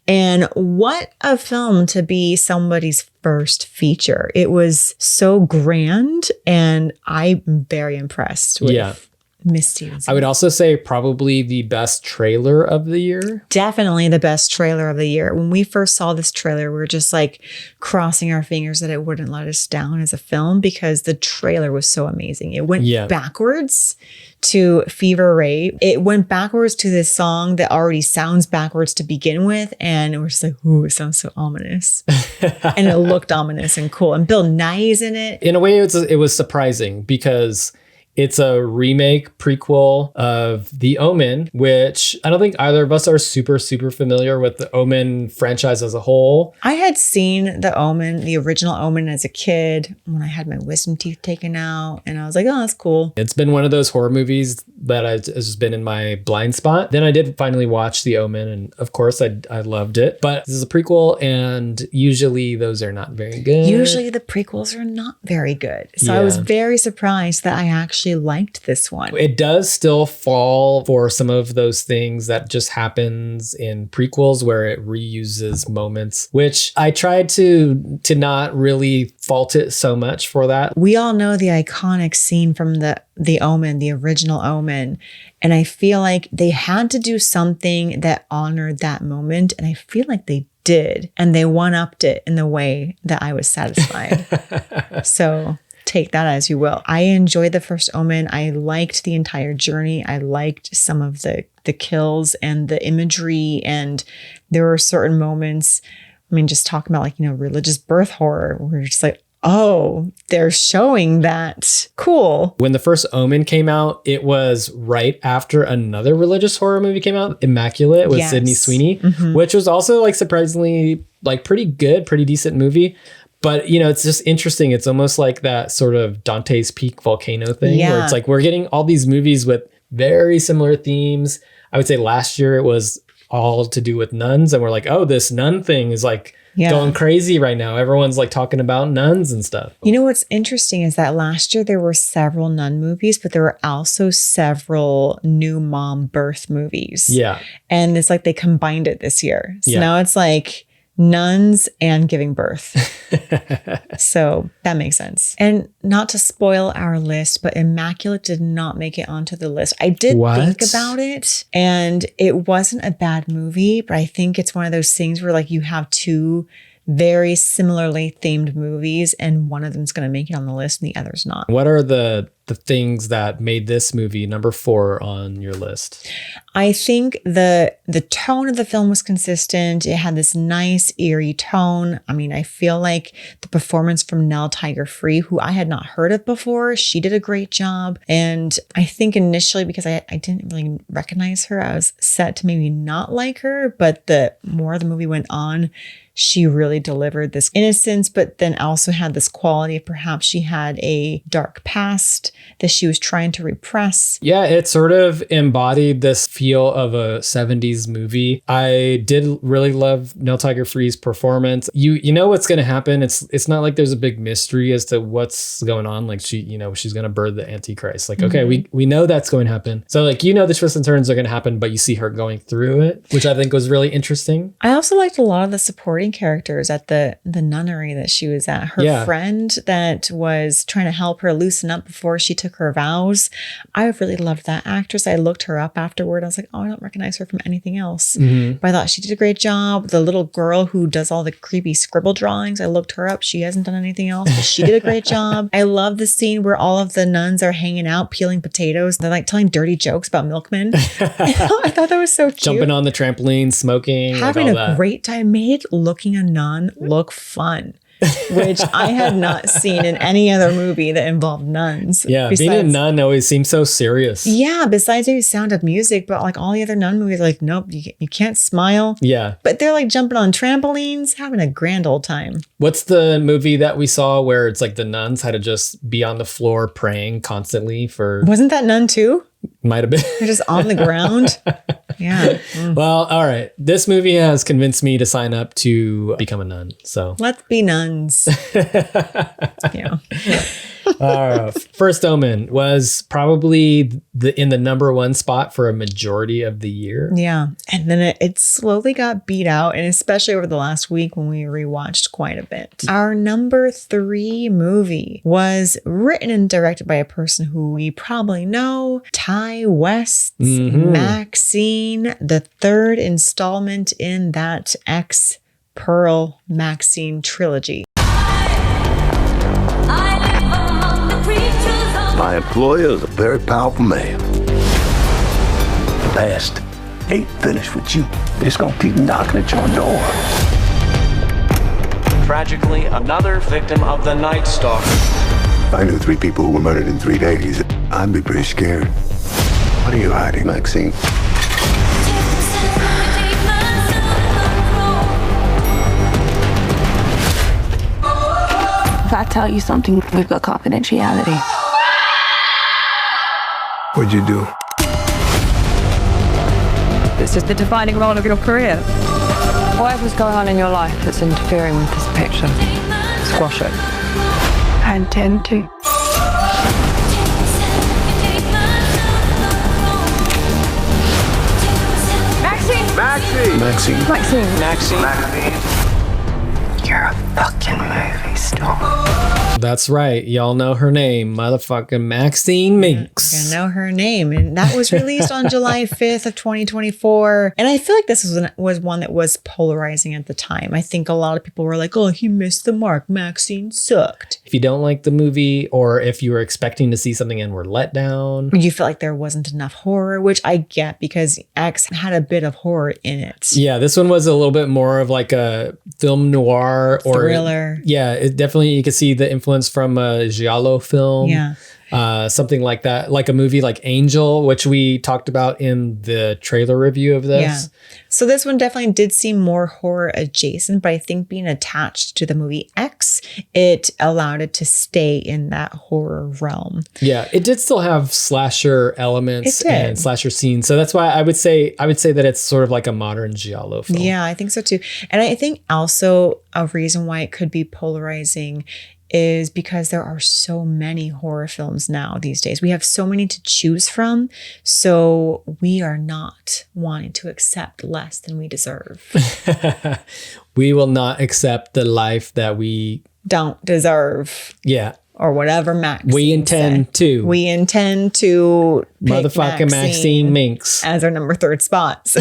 And what a film to be somebody's first feature. It was so grand, and I'm very impressed with Miss Stevenson. I would also say probably the best trailer of the year. Definitely the best trailer of the year. When we first saw this trailer, we were just like crossing our fingers that it wouldn't let us down as a film, because the trailer was so amazing. It went backwards to Fever Ray. It went backwards to this song that already sounds backwards to begin with. And we're just like, ooh, it sounds so ominous. And it looked ominous and cool. And Bill Nighy's in it. In a way, it was surprising because it's a remake prequel of The Omen, which I don't think either of us are super familiar with the Omen franchise as a whole. I had seen The Omen, the original Omen, as a kid when I had my wisdom teeth taken out. And I was like, oh, that's cool. It's been one of those horror movies that has just been in my blind spot. Then I did finally watch The Omen, and of course I loved it. But this is a prequel, and usually those are not very good. Usually the prequels are not very good. So I was very surprised that I actually liked this one. It does still fall for some of those things that just happens in prequels where it reuses moments, which I tried to not really fault it so much for that. We all know the iconic scene from the Omen, the original Omen. And I feel like they had to do something that honored that moment. And I feel like they did. And they one-upped it in the way that I was satisfied. So take that as you will. I enjoyed The First Omen. I liked the entire journey. I liked some of the kills and the imagery. And there were certain moments, I mean, just talking about like, religious birth horror. We're just like, oh, they're showing that. Cool. When The First Omen came out, it was right after another religious horror movie came out, Immaculate, with Sydney Sweeney, which was also like surprisingly like pretty good, pretty decent movie. But, it's just interesting. It's almost like that sort of Dante's Peak volcano thing where it's like we're getting all these movies with very similar themes. I would say last year it was all to do with nuns. And we're like, oh, this nun thing is like going crazy right now. Everyone's like talking about nuns and stuff. What's interesting is that last year there were several nun movies, but there were also several new mom birth movies. Yeah. And it's like they combined it this year. So now it's like nuns, and giving birth. So that makes sense. And not to spoil our list, but Immaculate did not make it onto the list. I did think about it, and it wasn't a bad movie, but I think it's one of those things where like you have two very similarly themed movies and one of them's going to make it on the list and the other's not. What are the things that made this movie number 4 on your list? I think the tone of the film was consistent. It had this nice eerie tone. I mean, I feel like the performance from Nell Tiger Free, who I had not heard of before, she did a great job. And I think initially, because I didn't really recognize her, I was set to maybe not like her, but the more the movie went on, she really delivered this innocence, but then also had this quality of perhaps she had a dark past that she was trying to repress. Yeah, it sort of embodied this feel of a 70s movie. I did really love Nell Tiger Free's performance. You know what's going to happen. It's not like there's a big mystery as to what's going on. Like she's going to birth the Antichrist. Like, okay, we know that's going to happen. So like, the twists and turns are going to happen, but you see her going through it, which I think was really interesting. I also liked a lot of the supporting characters at the nunnery that she was at. Her friend that was trying to help her loosen up before she took her vows. I really loved that actress. I looked her up afterward. I was like, oh, I don't recognize her from anything else. But I thought she did a great job. The little girl who does all the creepy scribble drawings, I looked her up. She hasn't done anything else, but she did a great job. I love the scene where all of the nuns are hanging out, peeling potatoes. They're like telling dirty jokes about milkmen. I thought that was so cute. Jumping on the trampoline, smoking. Having a great time. Made looking a nun look fun. Which I had not seen in any other movie that involved nuns. Yeah, being a nun always seems so serious. Yeah, besides maybe Sound of Music, but like all the other nun movies, like, nope, you can't smile. Yeah. But they're like jumping on trampolines, having a grand old time. What's the movie that we saw where it's like the nuns had to just be on the floor praying constantly for... Wasn't that Nun 2? Might have been. They're just on the ground. Yeah. Well, all right. This movie has convinced me to sign up to become a nun. So let's be nuns. Yeah. First Omen was probably in the number 1 spot for a majority of the year. Yeah. And then it slowly got beat out, and especially over the last week when we rewatched quite a bit. Our number 3 movie was written and directed by a person who we probably know, Ty West's Maxine, the 3rd installment in that Pearl Maxine trilogy. My employer is a very powerful man. The past ain't finished with you. It's gonna keep knocking at your door. Tragically, another victim of the Night Stalker. If I knew 3 people who were murdered in 3 days, I'd be pretty scared. What are you hiding, Maxine? If I tell you something, we've got confidentiality. What'd you do? This is the defining role of your career. Whatever's going on in your life that's interfering with this picture, squash it. I intend to. Maxine. You're a fucking movie star. That's right. Y'all know her name, motherfucking Maxine Minks. I know her name. And that was released on July 5th of 2024. And I feel like this was one that was polarizing at the time. I think a lot of people were like, oh, he missed the mark. Maxine sucked. If you don't like the movie, or if you were expecting to see something and were let down. You feel like there wasn't enough horror, which I get because X had a bit of horror in it. Yeah, this one was a little bit more of like a film noir or thriller. Yeah, it definitely, you could see the influence from a giallo film. Yeah. Something like that, like a movie like Angel, which we talked about in the trailer review of this. Yeah. So this one definitely did seem more horror adjacent, but I think being attached to the movie X, it allowed it to stay in that horror realm. Yeah, it did still have slasher elements and slasher scenes. So that's why I would say that it's sort of like a modern giallo film. Yeah, I think so too. And I think also a reason why it could be polarizing is because there are so many horror films now these days. We have so many to choose from. So we are not wanting to accept less than we deserve. We will not accept the life that we don't deserve. Yeah. Or whatever Maxine We intend to. We intend to pick Motherfucking Maxine Minx as our number 3rd spots.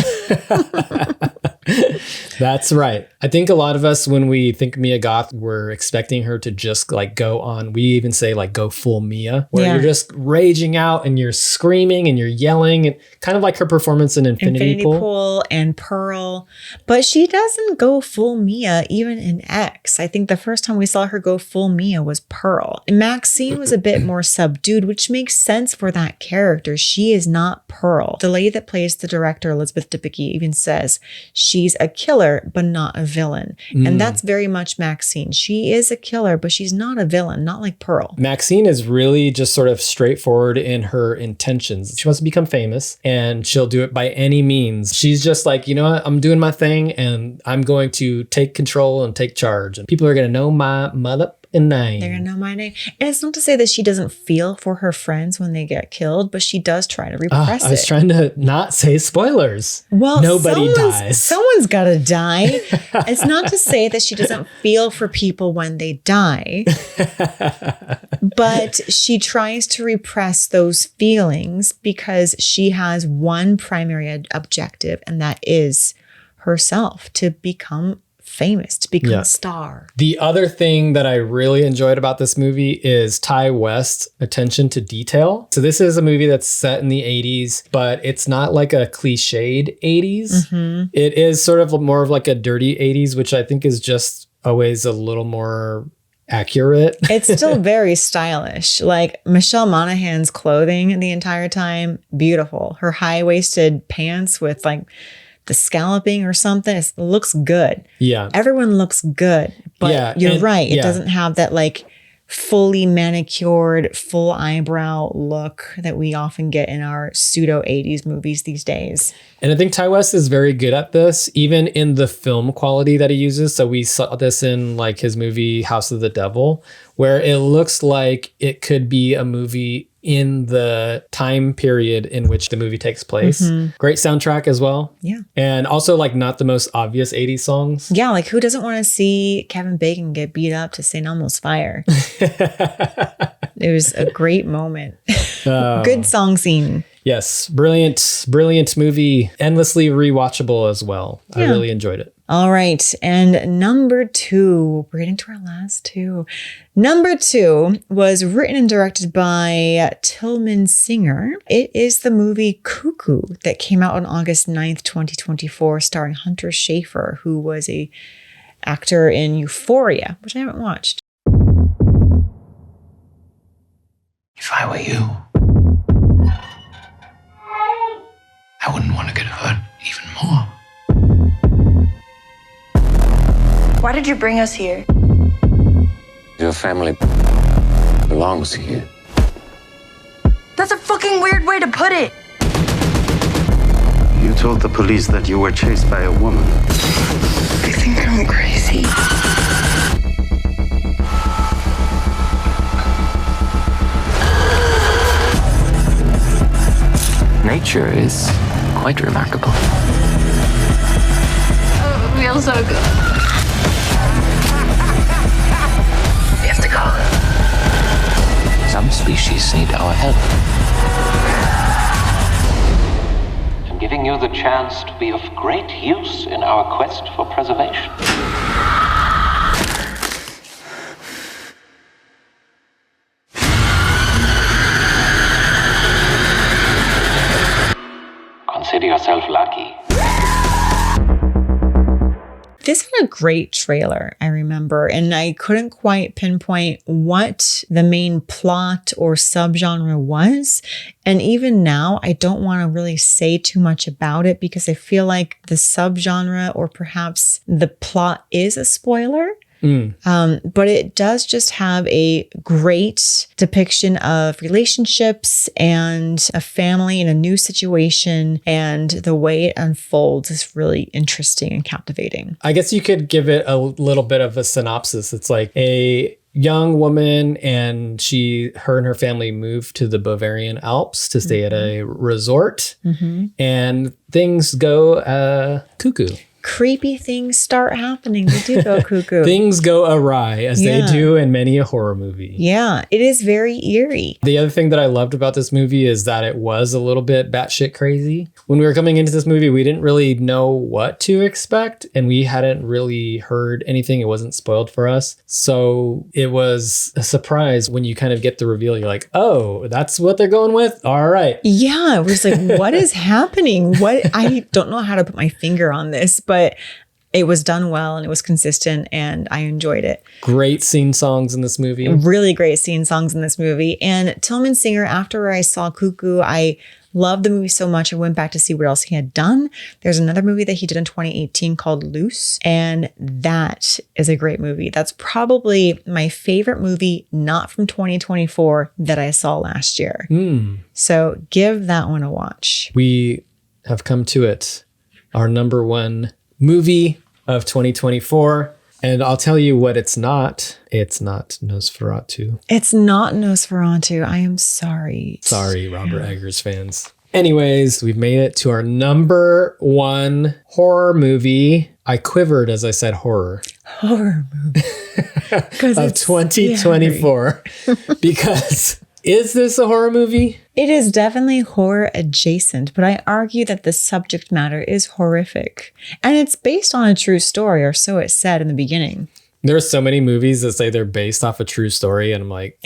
That's right. I think a lot of us, when we think Mia Goth, we're expecting her to just like go on. We even say like go full Mia, where you're just raging out and you're screaming and you're yelling, and kind of like her performance in Infinity Pool and Pearl. But she doesn't go full Mia even in X. I think the first time we saw her go full Mia was Pearl. And Maxine was a bit more subdued, which makes sense for that character. She is not Pearl. The lady that plays the director, Elizabeth Debicki, even says she's a killer, but not a villain. And that's very much Maxine. She is a killer, but she's not a villain, not like Pearl. Maxine is really just sort of straightforward in her intentions. She wants to become famous and she'll do it by any means. She's just like, you know what? I'm doing my thing and I'm going to take control and take charge. And people are going to know my mother name. They're gonna know my name. And it's not to say that she doesn't feel for her friends when they get killed, but she does try to repress it. I was trying to not say spoilers. Well, nobody dies. Someone's gotta die. It's not to say that she doesn't feel for people when they die, but she tries to repress those feelings because she has one primary objective, and that is herself, to become famous, to become a star. The other thing that I really enjoyed about this movie is Ty West's attention to detail. So this is a movie that's set in the 80s, but it's not like a cliched 80s. Mm-hmm. It is sort of more of like a dirty 80s, which I think is just always a little more accurate. It's still very stylish. Like Michelle Monaghan's clothing the entire time, beautiful. Her high-waisted pants with like the scalloping or something, it looks good. Yeah. Everyone looks good. But you're right. It doesn't have that like fully manicured, full eyebrow look that we often get in our pseudo 80s movies these days. And I think Ty West is very good at this, even in the film quality that he uses. So we saw this in like his movie House of the Devil, where it looks like it could be a movie in the time period in which the movie takes place. Mm-hmm. Great soundtrack as well. Yeah. And also like not the most obvious 80s songs. Yeah, like who doesn't want to see Kevin Bacon get beat up to St. Elmo's Fire? It was a great moment. Good song scene. Yes, brilliant movie, endlessly rewatchable as well. Yeah. I really enjoyed it. All right, and number 2, we're getting to our last 2. Number 2 was written and directed by Tillman Singer. It is the movie Cuckoo that came out on August 9th, 2024, starring Hunter Schafer, who was a actor in Euphoria, which I haven't watched. If I were you, I wouldn't want to get hurt even more. Why did you bring us here? Your family belongs here. That's a fucking weird way to put it. You told the police that you were chased by a woman. I think I'm crazy. Nature is quite remarkable. Oh, it feels so good. We have to go. Some species need our help. I'm giving you the chance to be of great use in our quest for preservation. Consider yourself lucky. This had a great trailer, I remember, and I couldn't quite pinpoint what the main plot or subgenre was. And even now, I don't want to really say too much about it because I feel like the subgenre or perhaps the plot is a spoiler. But it does just have a great depiction of relationships and a family in a new situation, and the way it unfolds is really interesting and captivating. I guess you could give it a little bit of a synopsis. It's like a young woman, and her and her family moved to the Bavarian Alps to stay at a resort, and things go cuckoo. Creepy things start happening. They do go cuckoo. Things go awry, as they do in many a horror movie. Yeah, it is very eerie. The other thing that I loved about this movie is that it was a little bit batshit crazy. When we were coming into this movie, we didn't really know what to expect, and we hadn't really heard anything. It wasn't spoiled for us. So it was a surprise when you kind of get the reveal. You're like, oh, that's what they're going with? All right. Yeah, it was like, what is happening? I don't know how to put my finger on this, but it was done well and it was consistent and I enjoyed it. Great scene songs in this movie. Really great scene songs in this movie. And Tillman Singer, after I saw Cuckoo, I loved the movie so much. I went back to see what else he had done. There's another movie that he did in 2018 called Loose. And that is a great movie. That's probably my favorite movie, not from 2024, that I saw last year. So give that one a watch. We have come to it. Our number one movie of 2024. And I'll tell you what it's not. It's not Nosferatu. It's not Nosferatu. I am sorry. Sorry, Robert Eggers fans. Anyways, we've made it to our number one horror movie. I quivered as I said horror. Horror movie. Of 2024. Because is this a horror movie? It is definitely horror adjacent, but I argue that the subject matter is horrific. And it's based on a true story, or so it said in the beginning. There are so many movies that say they're based off a true story, and I'm like,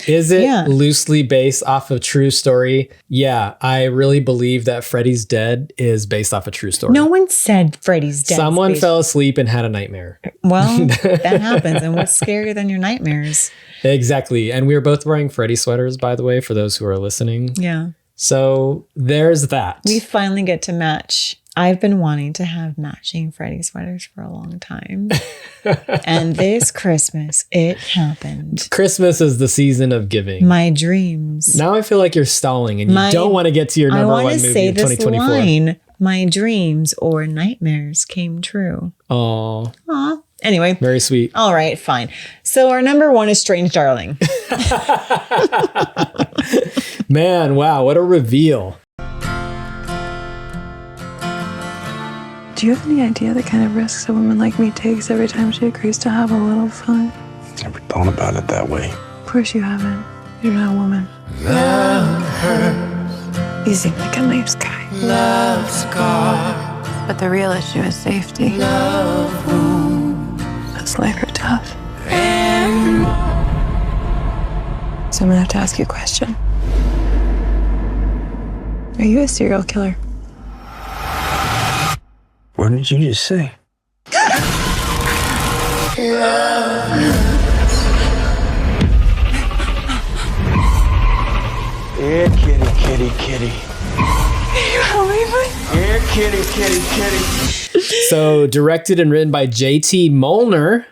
is it loosely based off a true story? Yeah, I really believe that Freddy's Dead is based off a true story. No one said Freddy's Dead. Someone fell asleep and had a nightmare. Well, that happens. And what's scarier than your nightmares? Exactly. And we were both wearing Freddy sweaters, by the way, for those who are listening. Yeah. So there's that. We finally get to match. I've been wanting to have matching Freddy sweaters for a long time. And this Christmas, it happened. Christmas is the season of giving. My dreams. Now I feel like you're stalling and you don't want to get to your number one movie of 2024. Line. My dreams or nightmares came true. Aww. Aww. Anyway. Very sweet. All right, fine. So our number one is Strange Darling. Man, wow, what a reveal. Do you have any idea the kind of risks a woman like me takes every time she agrees to have a little fun? Never thought about it that way. Of course you haven't. You're not a woman. Love hurts. You seem like a nice guy. Love scars. But the real issue is safety. Love wounds. That's life or death. And so I'm gonna have to ask you a question. Are you a serial killer? What did you just say? Here, kitty, kitty, kitty. Can you help me, please? Here, kitty, kitty, kitty. So directed and written by J.T. Molnar.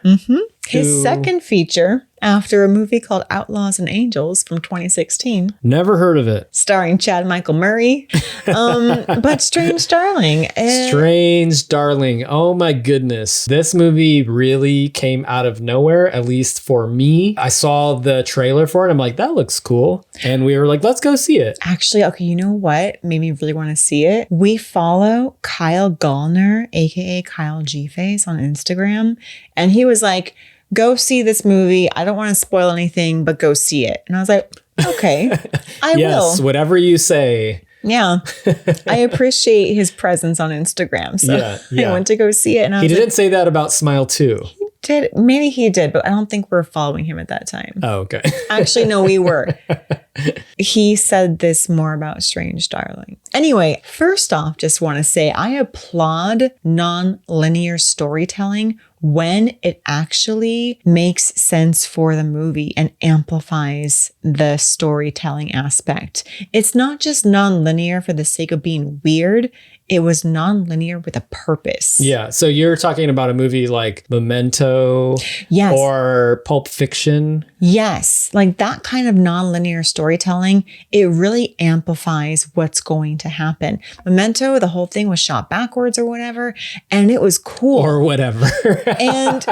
His second feature after a movie called Outlaws and Angels from 2016. Never heard of it. Starring Chad Michael Murray. But Strange Darling. Strange Darling. Oh my goodness. This movie really came out of nowhere, at least for me. I saw the trailer for it. I'm like, that looks cool. And we were like, let's go see it. Actually, okay, you know what made me really want to see it? We follow Kyle Gallner, aka Kyle G-Face on Instagram. And he was like, go see this movie. I don't want to spoil anything, but go see it. And I was like, okay, I will. Yes, whatever you say. Yeah. I appreciate his presence on Instagram. So I went to go see it. And he didn't say that about Smile 2. He did. Maybe he did, but I don't think we're following him at that time. Oh, okay. Actually, no, we were. He said this more about Strange Darling. Anyway, first off, just want to say I applaud non-linear storytelling when it actually makes sense for the movie and amplifies the storytelling aspect. It's not just non-linear for the sake of being weird. It was non-linear with a purpose. Yeah. So you're talking about a movie like Memento, yes, or Pulp Fiction. Yes. Like that kind of non-linear storytelling, it really amplifies what's going to happen. Memento, the whole thing was shot backwards or whatever, and it was cool. Or whatever. And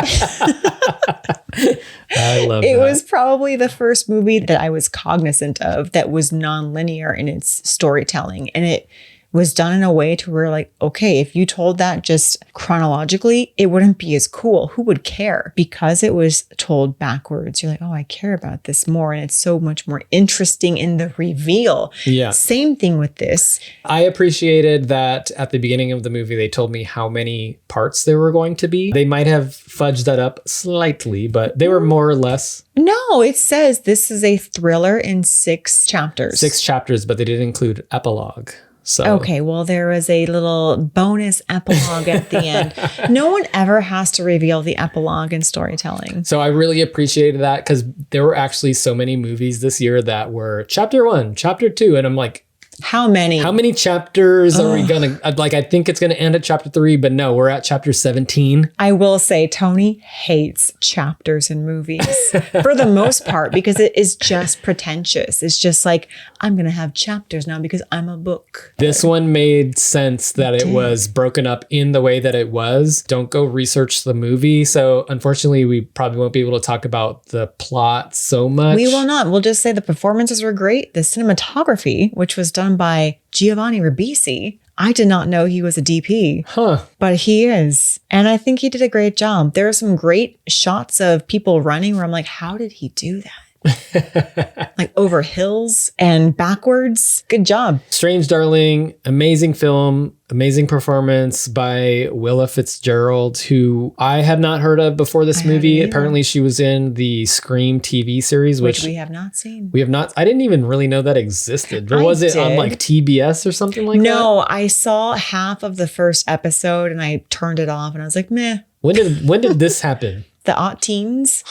I love it that. was probably the first movie that I was cognizant of that was non-linear in its storytelling. And it was done in a way to where like, okay, if you told that just chronologically, it wouldn't be as cool. Who would care? Because it was told backwards. You're like, oh, I care about this more. And it's so much more interesting in the reveal. Yeah. Same thing with this. I appreciated that at the beginning of the movie, they told me how many parts there were going to be. They might have fudged that up slightly, but they were more or less. No, it says this is a thriller in 6 chapters. 6 chapters, but they didn't include epilogue. So okay, well, there was a little bonus epilogue at the end. No one ever has to reveal the epilogue in storytelling. So I really appreciated that because there were actually so many movies this year that were chapter 1, chapter 2. And I'm like, how many? How many chapters are we going to, like, I think it's going to end at chapter 3, but no, we're at chapter 17. I will say Tony hates chapters in movies for the most part because it is just pretentious. It's just like, I'm going to have chapters now because I'm a book. This one made sense that it was broken up in the way that it was. Don't go research the movie. So unfortunately, we probably won't be able to talk about the plot so much. We will not. We'll just say the performances were great. The cinematography, which was done by Giovanni Ribisi. I did not know he was a DP, but he is. And I think he did a great job. There are some great shots of people running where I'm like, how did he do that? Like over hills and backwards. Good job. Strange Darling, amazing film, amazing performance by Willa Fitzgerald, who I had not heard of before this movie. Apparently she was in the Scream TV series, which we have not seen. We have not. I didn't even really know that existed. Or was it on like TBS or something like that? No, I saw half of the first episode and I turned it off and I was like, meh. When did this happen? The aught teens.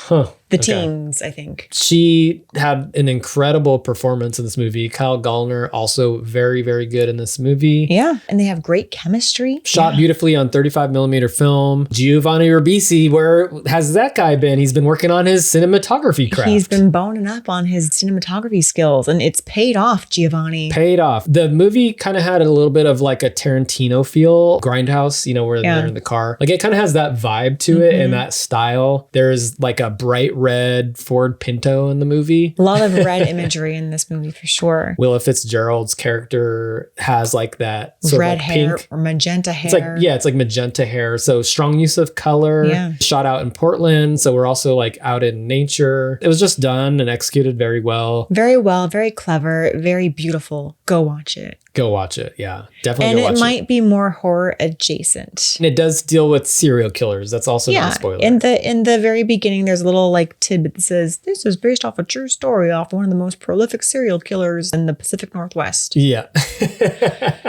The teens, I think. She had an incredible performance in this movie. Kyle Gallner also very, very good in this movie. Yeah. And they have great chemistry. Shot beautifully on 35 millimeter film. Giovanni Ribisi, where has that guy been? He's been working on his cinematography craft. He's been boning up on his cinematography skills and it's paid off, Giovanni. Paid off. The movie kind of had a little bit of like a Tarantino feel. Grindhouse, you know, where they're in the car. Like it kind of has that vibe to it and that style. There's like a bright red Ford Pinto in the movie. A lot of red imagery in this movie for sure. Willa Fitzgerald's character has like that sort red of like hair pink or magenta hair. It's like, yeah, it's like magenta hair. So strong use of color. Yeah. Shot out in Portland. So we're also like out in nature. It was just done and executed very well. Very well, very clever, very beautiful. Go watch it. Go watch it. Yeah, definitely. And go watch it might be more horror adjacent. And it does deal with serial killers. That's also not a spoiler. In the very beginning, there's a little like tidbit that says this is based off a true story off one of the most prolific serial killers in the Pacific Northwest. Yeah.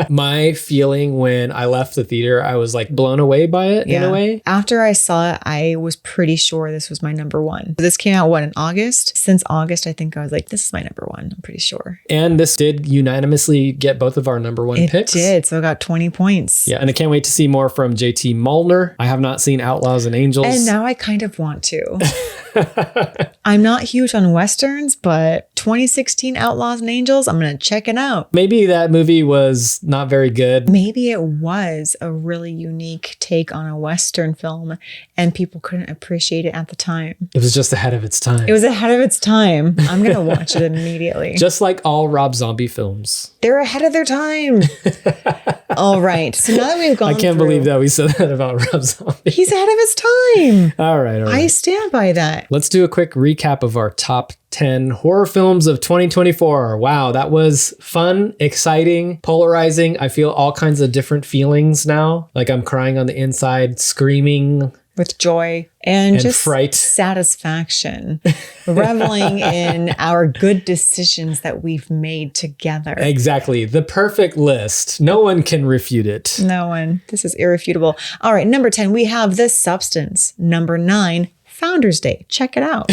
My feeling when I left the theater, I was like blown away by it in a way. After I saw it, I was pretty sure this was my number one. This came out in August? Since August, I think I was like, this is my number one. I'm pretty sure. And this did unanimously get both of our number one picks. It did. So I got 20 points. Yeah. And I can't wait to see more from JT Mullner. I have not seen Outlaws and Angels. And now I kind of want to. I'm not huge on Westerns, but 2016 Outlaws and Angels, I'm going to check it out. Maybe that movie was not very good. Maybe it was a really unique take on a Western film and people couldn't appreciate it at the time. It was just ahead of its time. It was ahead of its time. I'm going to watch it immediately. Just like all Rob Zombie films. They're ahead of their time. All right. So now that we've gone I can't believe that we said that about Rob Zombie. He's ahead of his time. All right. I stand by that. Let's do a quick recap of our top 10 horror films of 2024. Wow, that was fun, exciting, polarizing. I feel all kinds of different feelings now. Like I'm crying on the inside, screaming with joy and just fright, satisfaction, reveling in our good decisions that we've made together. Exactly. The perfect list. No one can refute it. No one. This is irrefutable. All right. Number 10, we have The Substance. Number 9, Founders Day. Check it out.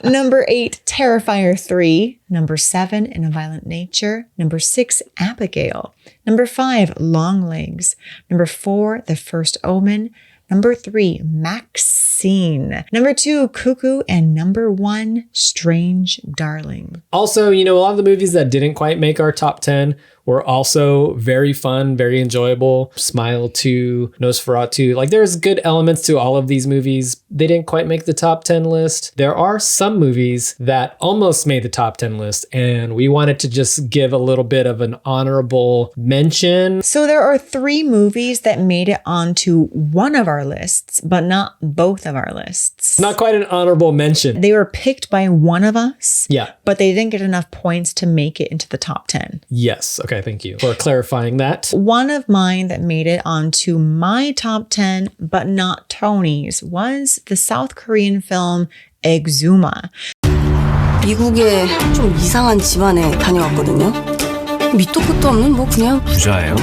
Number 8, Terrifier 3. Number 7, In a Violent Nature. Number 6, Abigail. Number 5, Longlegs. Number 4, The First Omen. Number 3, Maxine. Number 2, Cuckoo. And number 1, Strange Darling. Also, you know, a lot of the movies that didn't quite make our top 10 were also very fun, very enjoyable. Smile 2, Nosferatu. Like there's good elements to all of these movies. They didn't quite make the top 10 list. There are some movies that almost made the top 10 list, and we wanted to just give a little bit of an honorable mention. So there are 3 movies that made it onto one of our lists, but not both of our lists. Not quite an honorable mention. They were picked by one of us. Yeah. But they didn't get enough points to make it into the top 10. Yes. Okay. Thank you for clarifying that. One of mine that made it onto my top 10, but not Tony's, was the South Korean film Exuma. 미국에 좀 이상한 집안에 다녀왔거든요. 밑도 끝도 없는 뭐 그냥 부자예요?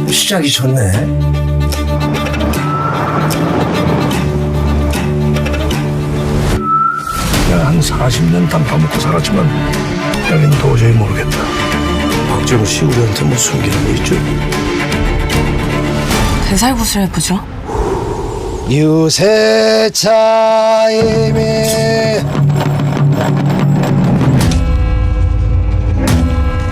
시작이 좋네. 한 40년 단파 먹고 살았지만 여긴 도저히 모르겠다. 박재호 씨 우리한테 뭐 숨기는 게 있죠? 대살구슬해보죠. 유세차임이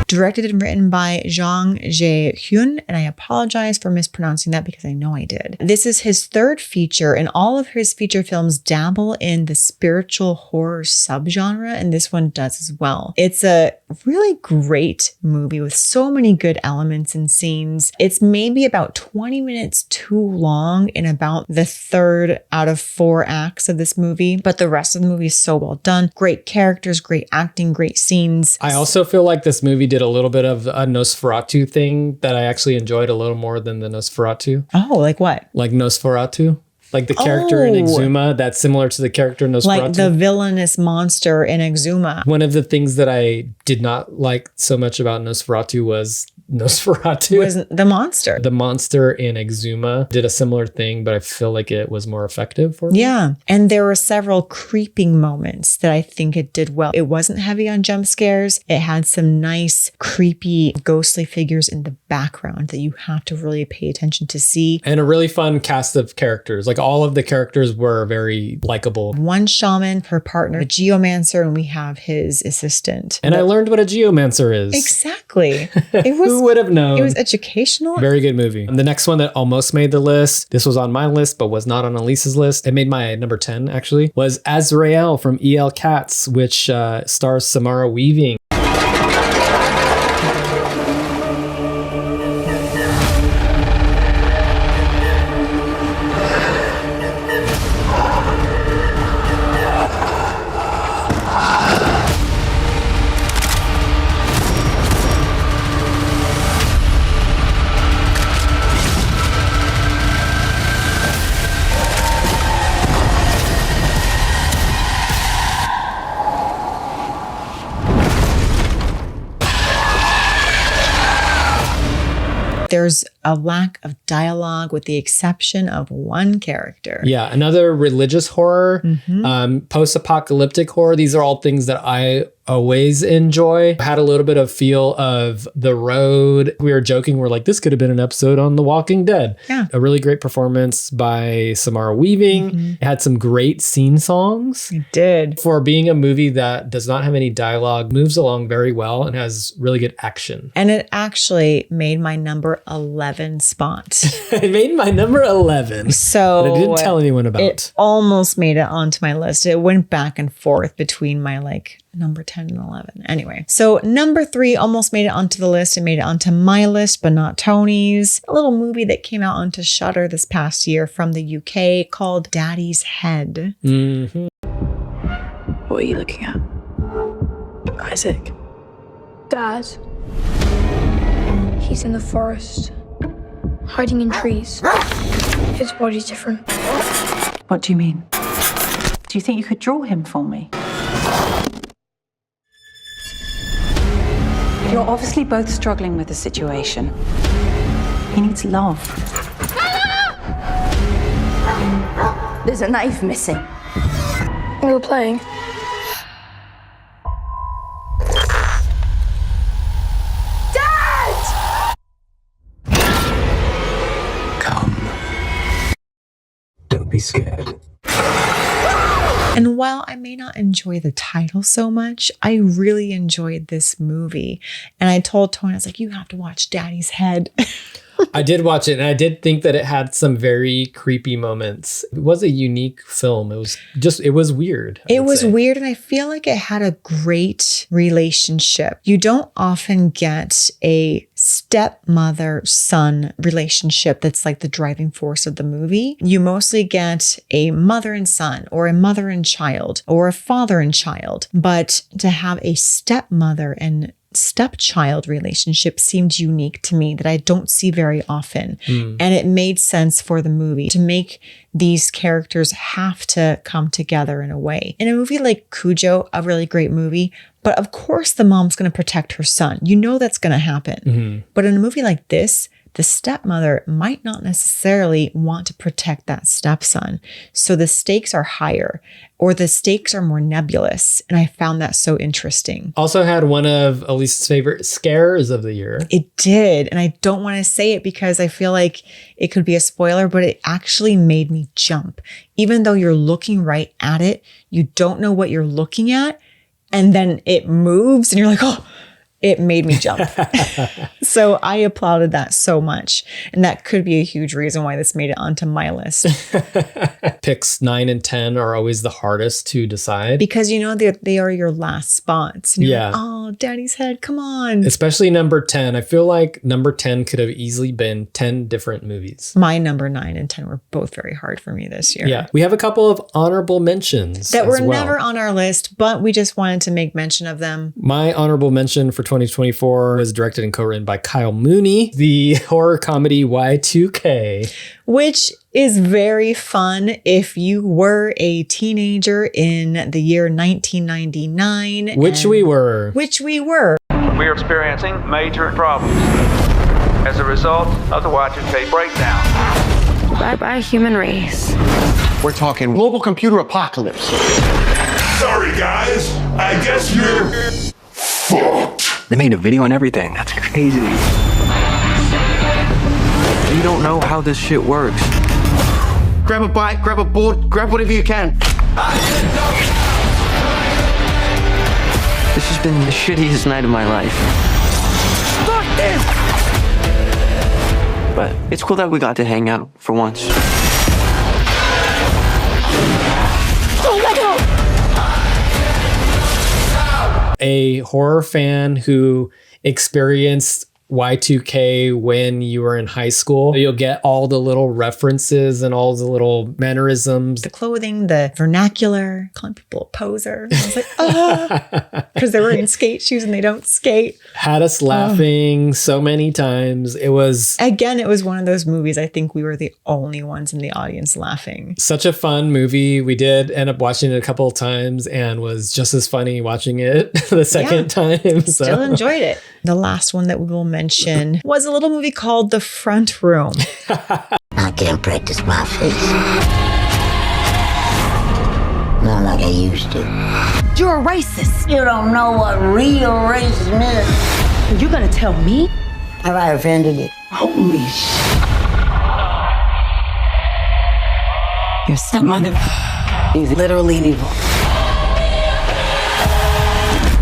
Directed and written by Jang Jae-hyun, and I apologize for mispronouncing that because I know I did. This is his 3rd feature, and all of his feature films dabble in the spiritual horror subgenre, and this one does as well. It's a really great movie with so many good elements and scenes. It's maybe about 20 minutes too long in about the 3rd out of 4 acts of this movie, but the rest of the movie is so well done. Great characters, great acting, great scenes. I also feel like this movie did a little bit of a Nosferatu thing that I actually enjoyed a little more than the Nosferatu. Oh, like what? Like Nosferatu. Like the character in Exuma, that's similar to the character in Nosferatu. Like the villainous monster in Exuma. One of the things that I did not like so much about Nosferatu was the monster. The monster in Exuma did a similar thing, but I feel like it was more effective for me. Yeah. And there were several creeping moments that I think it did well. It wasn't heavy on jump scares. It had some nice, creepy, ghostly figures in the background that you have to really pay attention to see. And a really fun cast of characters. Like all of the characters were very likable. One shaman, her partner, a geomancer, and we have his assistant. And I learned what a geomancer is. Exactly. It was. Who would have known? It was educational. Very good movie. And the next one that almost made the list, this was on my list, but was not on Elise's list. It made my number 10, actually, was Azrael from E.L. Katz, which stars Samara Weaving. There's a lack of dialogue with the exception of one character. Yeah, another religious horror, post-apocalyptic horror. These are all things that I always enjoy. Had a little bit of feel of The Road. We were joking, we're like, this could have been an episode on The Walking Dead. Yeah. A really great performance by Samara Weaving. It had some great scene songs. It did. For being a movie that does not have any dialogue, moves along very well and has really good action. And it actually made my number 11 spot. It made my number 11. So but I didn't tell anyone about. It almost made it onto my list. It went back and forth between my number 10 and 11. Anyway, so number 3 almost made it onto the list. It made it onto my list, but not Tony's. A little movie that came out onto Shudder this past year from the UK called Daddy's Head. Mm-hmm. What are you looking at? Isaac. Dad. He's in the forest, hiding in trees. His body's different. What do you mean? Do you think you could draw him for me? You're obviously both struggling with the situation. He needs love. There's a knife missing. We were playing. Dad! Come. Don't be scared. And while I may not enjoy the title so much, I really enjoyed this movie. And I told Tony, I was like, you have to watch Daddy's Head. I did watch it, and I did think that it had some very creepy moments. It was a unique film. It was weird. It was weird, and I feel like it had a great relationship. You don't often get a stepmother-son relationship that's like the driving force of the movie. You mostly get a mother and son, or a mother and child, or a father and child. But to have a stepmother and stepchild relationship seemed unique to me that I don't see very often. And it made sense for the movie to make these characters have to come together in a way. In a movie like Cujo, a really great movie, but of course the mom's going to protect her son. You know that's going to happen. But in a movie like this, the stepmother might not necessarily want to protect that stepson. So the stakes are higher, or the stakes are more nebulous. And I found that so interesting. Also had one of Elise's favorite scares of the year. It did. And I don't want to say it because I feel like it could be a spoiler, but it actually made me jump. Even though you're looking right at it, you don't know what you're looking at. And then it moves and you're like, oh, it made me jump. So I applauded that so much. And that could be a huge reason why this made it onto my list. Picks 9 and 10 are always the hardest to decide. Because you know they are your last spots. And you're Yeah. like, oh, Daddy's Head, come on. Especially number 10. I feel like number 10 could have easily been 10 different movies. My number 9 and 10 were both very hard for me this year. Yeah. We have a couple of honorable mentions that were as well. never on our list, but we just wanted to make mention of them. My honorable mention for 2024 was directed and co-written by Kyle Mooney, the horror comedy Y2K. Which is very fun if you were a teenager in the year 1999. Which we were. We are experiencing major problems as a result of the Y2K breakdown. Bye-bye, human race. We're talking global computer apocalypse. Sorry, guys. I guess you're fucked. They made a video and everything. That's crazy. You don't know how this shit works. Grab a bike, grab a board, grab whatever you can. This has been the shittiest night of my life. Fuck this! But it's cool that we got to hang out for once. A horror fan who experienced Y2K when you were in high school. You'll get all the little references and all the little mannerisms. The clothing, the vernacular, calling people a poser. I was like, ah, because they're wearing skate shoes and they don't skate. Had us laughing so many times. It was... Again, it was one of those movies I think we were the only ones in the audience laughing. Such a fun movie. We did end up watching it a couple of times and was just as funny watching it the second time. So. Still enjoyed it. The last one that we will mention was a little movie called The Front Room. I can't practice my face. Not like I used to. You're a racist. You don't know what real racism is. You're gonna tell me? Have I offended you? Holy shit. Your stepmother He's literally evil.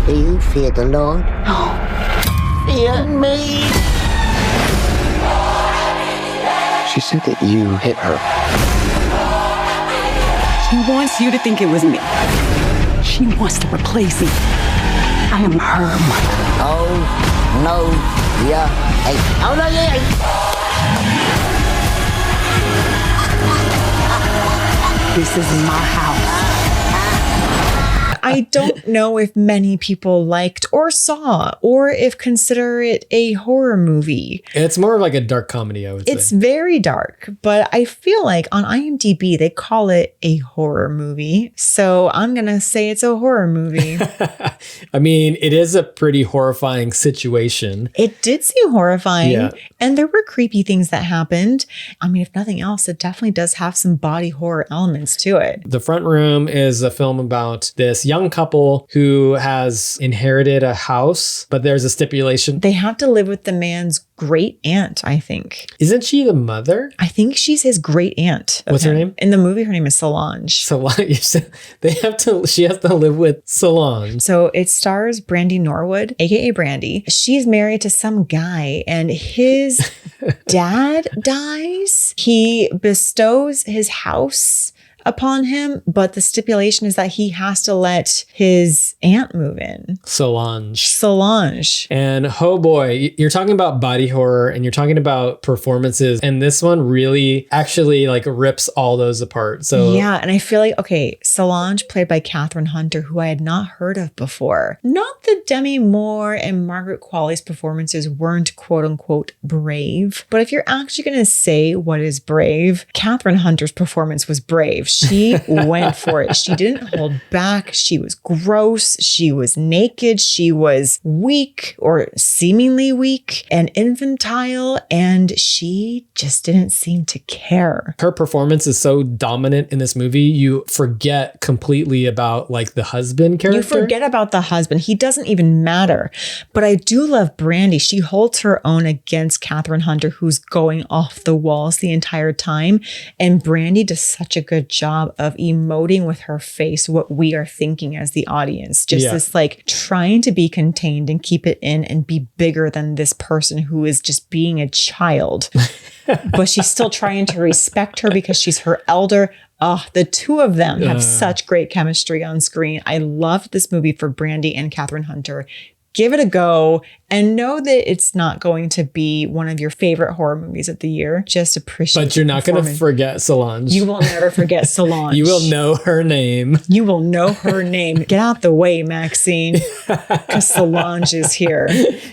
Do you fear the Lord? No. Fear me. She said that you hit her. She wants you to think it was me. She wants to replace me. I am her mother. Oh, no, yeah. Hey. Oh, no, yeah. This is my house. I don't know if many people liked or saw or if consider it a horror movie. It's more of like a dark comedy, I would say. It's very dark, but I feel like on IMDb, they call it a horror movie. So I'm going to say it's a horror movie. I mean, it is a pretty horrifying situation. It did seem horrifying. Yeah. And there were creepy things that happened. I mean, if nothing else, it definitely does have some body horror elements to it. The Front Room is a film about this young young couple who has inherited a house, but there's a stipulation. They have to live with the man's great aunt, I think. Isn't she the mother? I think she's his great aunt. What's her name? In the movie, her name is Solange. She has to live with Solange. So it stars Brandy Norwood, aka Brandy. She's married to some guy and his dad dies. He bestows his house upon him, but the stipulation is that he has to let his aunt move in. Solange. And oh boy, you're talking about body horror and you're talking about performances, and this one really actually like rips all those apart. So yeah, and I feel like, okay, Solange played by Catherine Hunter, who I had not heard of before. Not that Demi Moore and Margaret Qualley's performances weren't quote unquote brave, but if you're actually going to say what is brave, Catherine Hunter's performance was brave. She went for it. She didn't hold back. She was gross. She was naked. She was weak, or seemingly weak and infantile, and she just didn't seem to care. Her performance is so dominant in this movie, you forget completely about like the husband character. You forget about the husband. He doesn't even matter. But I do love Brandy. She holds her own against Catherine Hunter, who's going off the walls the entire time. And Brandy does such a good job of emoting with her face what we are thinking as the audience. Just this like trying to be contained and keep it in and be bigger than this person who is just being a child. But she's still trying to respect her because she's her elder. Oh, the two of them have such great chemistry on screen. I loved this movie for Brandy and Catherine Hunter. Give it a go and know that it's not going to be one of your favorite horror movies of the year. Just appreciate it. But you're not going to forget Solange. You will never forget Solange. You will know her name. You will know her name. Get out the way, Maxine, because Solange is here.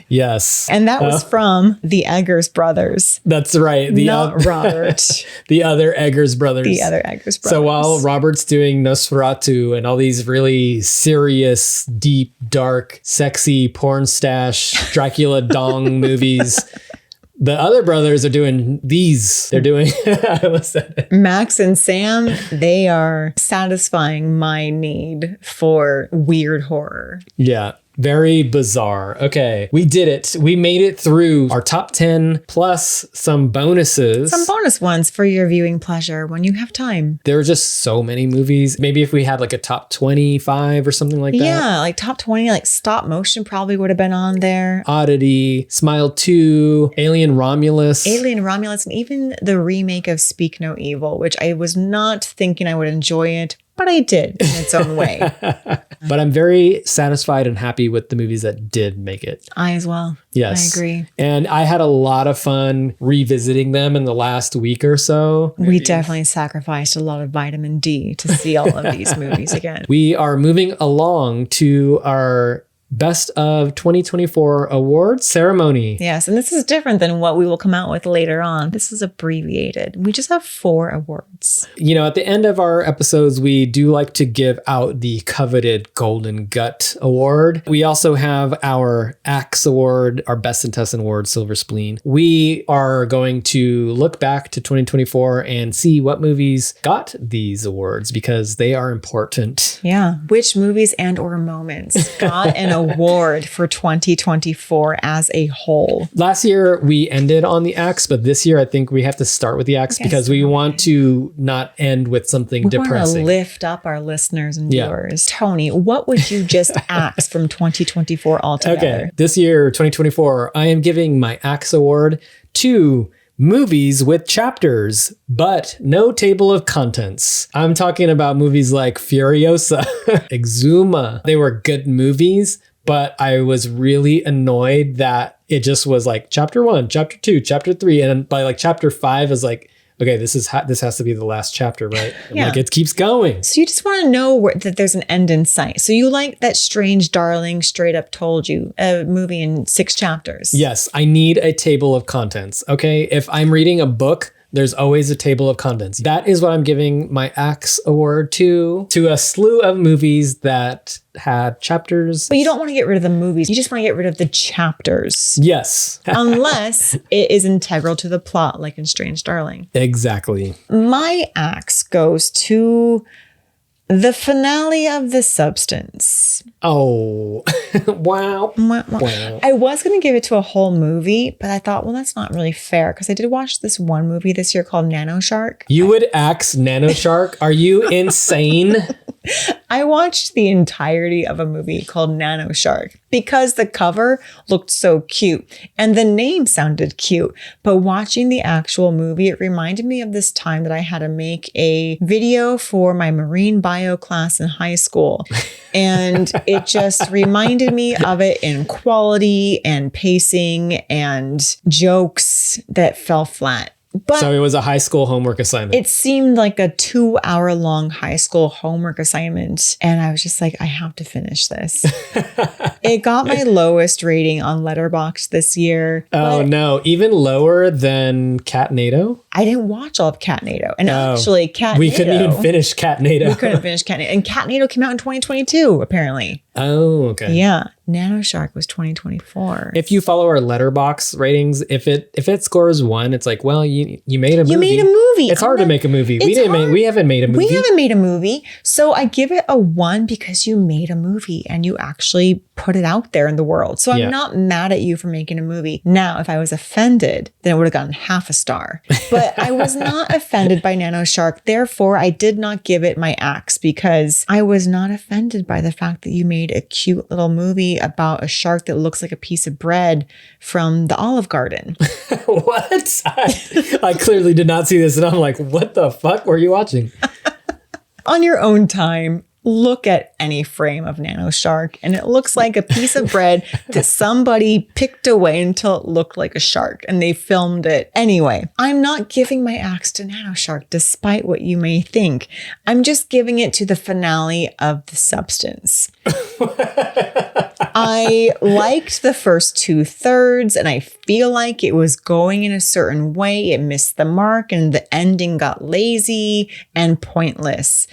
Yes. And that was from the Eggers brothers. That's right. Not Robert. The other Eggers brothers. The other Eggers brothers. So while Robert's doing Nosferatu and all these really serious, deep, dark, sexy porn stash Dracula dong movies, the other brothers are doing these. They're doing Max and Sam, they are satisfying my need for weird horror. Yeah. Very bizarre. Okay, we did it. We made it through our top 10 plus some bonuses. Some bonus ones for your viewing pleasure when you have time. There were just so many movies. Maybe if we had like a top 25 or something like that. Yeah, like top 20, like stop motion probably would have been on there. Oddity, Smile 2, Alien Romulus, and even the remake of Speak No Evil, which I was not thinking I would enjoy it, but I did in its own way. But I'm very satisfied and happy with the movies that did make it. I as well. Yes. I agree. And I had a lot of fun revisiting them in the last week or so. We definitely sacrificed a lot of vitamin D to see all of these movies again. We are moving along to our Best of 2024 awards ceremony. Yes, and this is different than what we will come out with later on. This is abbreviated. We just have 4 awards. You know, at the end of our episodes, we do like to give out the coveted Golden Gut Award. We also have our Axe Award, our Best Intestine Award, Silver Spleen. We are going to look back to 2024 and see what movies got these awards because they are important. Yeah. Which movies and or moments got an award for 2024 as a whole. Last year we ended on the Axe, but this year I think we have to start with the Axe because we want to not end with something depressing. We want to lift up our listeners and viewers. Tony, what would you just axe from 2024 altogether? Okay, this year, 2024, I am giving my Axe Award to movies with chapters, but no table of contents. I'm talking about movies like Furiosa, Exuma. They were good movies, but I was really annoyed that it just was like chapter 1, chapter 2, chapter 3. And by like chapter 5 is like, okay, this has to be the last chapter, right? Yeah. Like it keeps going. So you just want to know that there's an end in sight. So you like that Strange Darling straight up told you a movie in 6 chapters. Yes, I need a table of contents. Okay, if I'm reading a book, there's always a table of contents. That is what I'm giving my Axe Award to a slew of movies that had chapters. But you don't want to get rid of the movies. You just want to get rid of the chapters. Yes. Unless it is integral to the plot, like in Strange Darling. Exactly. My axe goes to The finale of The Substance. Oh, wow. I was going to give it to a whole movie, but I thought, well, that's not really fair because I did watch this one movie this year called Nano Shark. You would axe Nano Shark? Are you insane? I watched the entirety of a movie called Nano Shark because the cover looked so cute and the name sounded cute. But watching the actual movie, it reminded me of this time that I had to make a video for my marine bio class in high school. And it just reminded me of it in quality and pacing and jokes that fell flat. But so it was a high school homework assignment. It seemed like a 2-hour-long high school homework assignment. And I was just like, I have to finish this. It got my lowest rating on Letterboxd this year. Oh, no. Even lower than Catnado? I didn't watch all of Catnado. And actually, Catnado... We couldn't even finish Catnado. We couldn't finish Catnado. And Catnado came out in 2022, apparently. Oh, okay. Yeah. Nano Shark was 2024. If you follow our Letterboxd ratings, if it scores 1, it's like, well, you made a movie. You made a movie. It's hard to make a movie. We haven't made a movie. We haven't made a movie. So I give it a 1 because you made a movie and you actually put it out there in the world. So I'm not mad at you for making a movie. Now, if I was offended, then it would have gotten half a star. But I was not offended by Nano Shark. Therefore, I did not give it my axe because I was not offended by the fact that you made a cute little movie about a shark that looks like a piece of bread from the Olive Garden. What? I clearly did not see this and I'm like, what the fuck were you watching? On your own time, look at any frame of Nano Shark and it looks like a piece of bread that somebody picked away until it looked like a shark and they filmed it. Anyway, I'm not giving my axe to Nano Shark despite what you may think. I'm just giving it to the finale of The Substance. I liked the first 2/3 and I feel like it was going in a certain way. It missed the mark and the ending got lazy and pointless.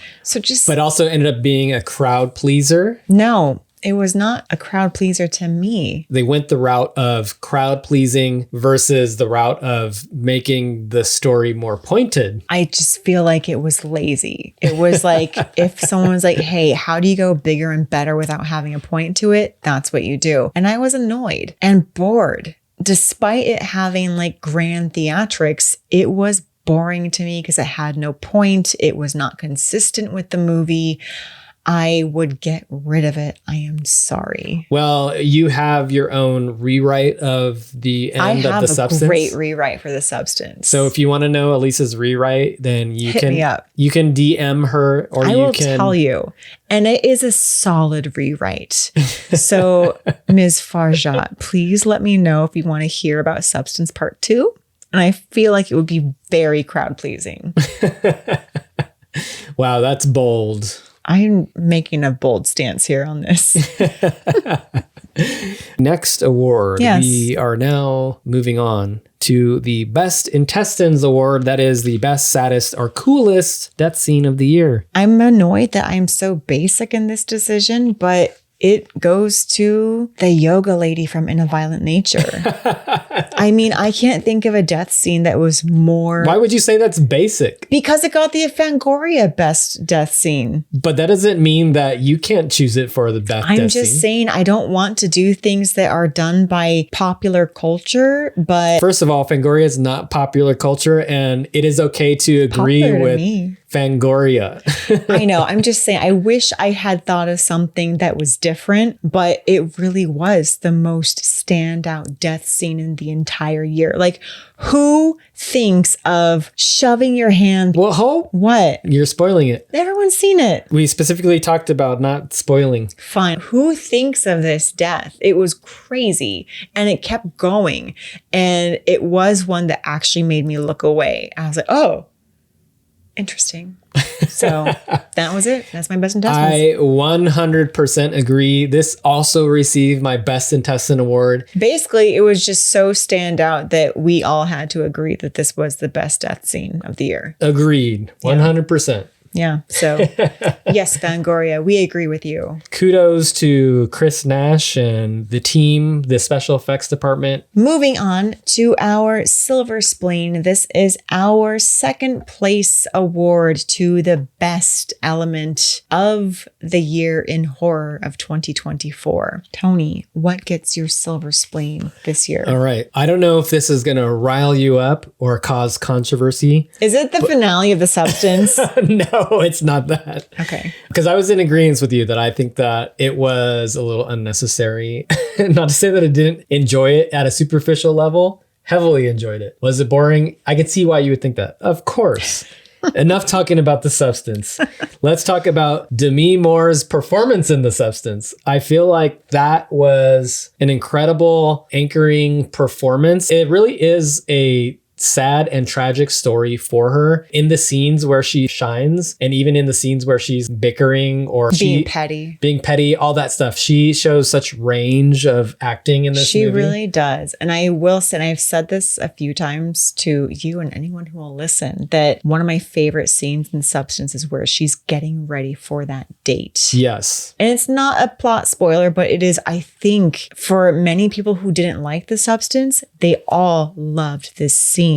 But also ended up being a crowd pleaser? No, it was not a crowd pleaser to me. They went the route of crowd pleasing versus the route of making the story more pointed. I just feel like it was lazy. It was like if someone was like, hey, how do you go bigger and better without having a point to it? That's what you do. And I was annoyed and bored. Despite it having like grand theatrics, it was boring to me because it had no point. It was not consistent with the movie. I would get rid of it. I am sorry. Well, you have your own rewrite of the end of The Substance. I have a great rewrite for The Substance. So if you want to know Elisa's rewrite, then you Hit me up. You can DM her or I will tell you. And it is a solid rewrite. So Ms. Farjat, please let me know if you want to hear about Substance Part 2. And I feel like it would be very crowd pleasing. Wow, that's bold. I'm making a bold stance here on this. Next award, yes. We are now moving on to the Best Intestines Award. That is the best, saddest, or coolest death scene of the year. I'm annoyed that I'm so basic in this decision, but it goes to the yoga lady from In a Violent Nature. I mean, I can't think of a death scene that was more... Why would you say that's basic? Because it got the Fangoria best death scene. But that doesn't mean that you can't choose it for the best death scene. I'm just saying I don't want to do things that are done by popular culture, but... First of all, Fangoria is not popular culture, and it is okay to agree with Fangoria. I know. I'm just saying, I wish I had thought of something that was different, but it really was the most standout death scene in the entire year. Like, who thinks of shoving your hand? Well, Hope. What? You're spoiling it. Everyone's seen it. We specifically talked about not spoiling. Fine. Who thinks of this death? It was crazy and it kept going. And it was one that actually made me look away. I was like, oh, interesting. So that was it. That's my best intestines. I 100% agree. This also received my best intestine award. Basically, it was just so standout that we all had to agree that this was the best death scene of the year. Agreed. 100%. Yeah. So yes, Fangoria, we agree with you. Kudos to Chris Nash and the team, the special effects department. Moving on to our Silver Spleen. This is our second place award to the best element of the year in horror of 2024. Tony, what gets your Silver Spleen this year? All right. I don't know if this is going to rile you up or cause controversy. Is it the finale of The Substance? No, it's not that. Okay. Because I was in agreement with you that I think that it was a little unnecessary. Not to say that I didn't enjoy it at a superficial level. Heavily enjoyed it. Was it boring? I can see why you would think that. Of course. Enough talking about The Substance. Let's talk about Demi Moore's performance in The Substance. I feel like that was an incredible anchoring performance. It really is a sad and tragic story for her in the scenes where she shines, and even in the scenes where she's bickering or being petty, all that stuff. She shows such range of acting in this movie. She really does. And I will say, and I've said this a few times to you and anyone who will listen, that one of my favorite scenes in Substance is where she's getting ready for that date. Yes. And it's not a plot spoiler, but it is, I think, for many people who didn't like The Substance, they all loved this scene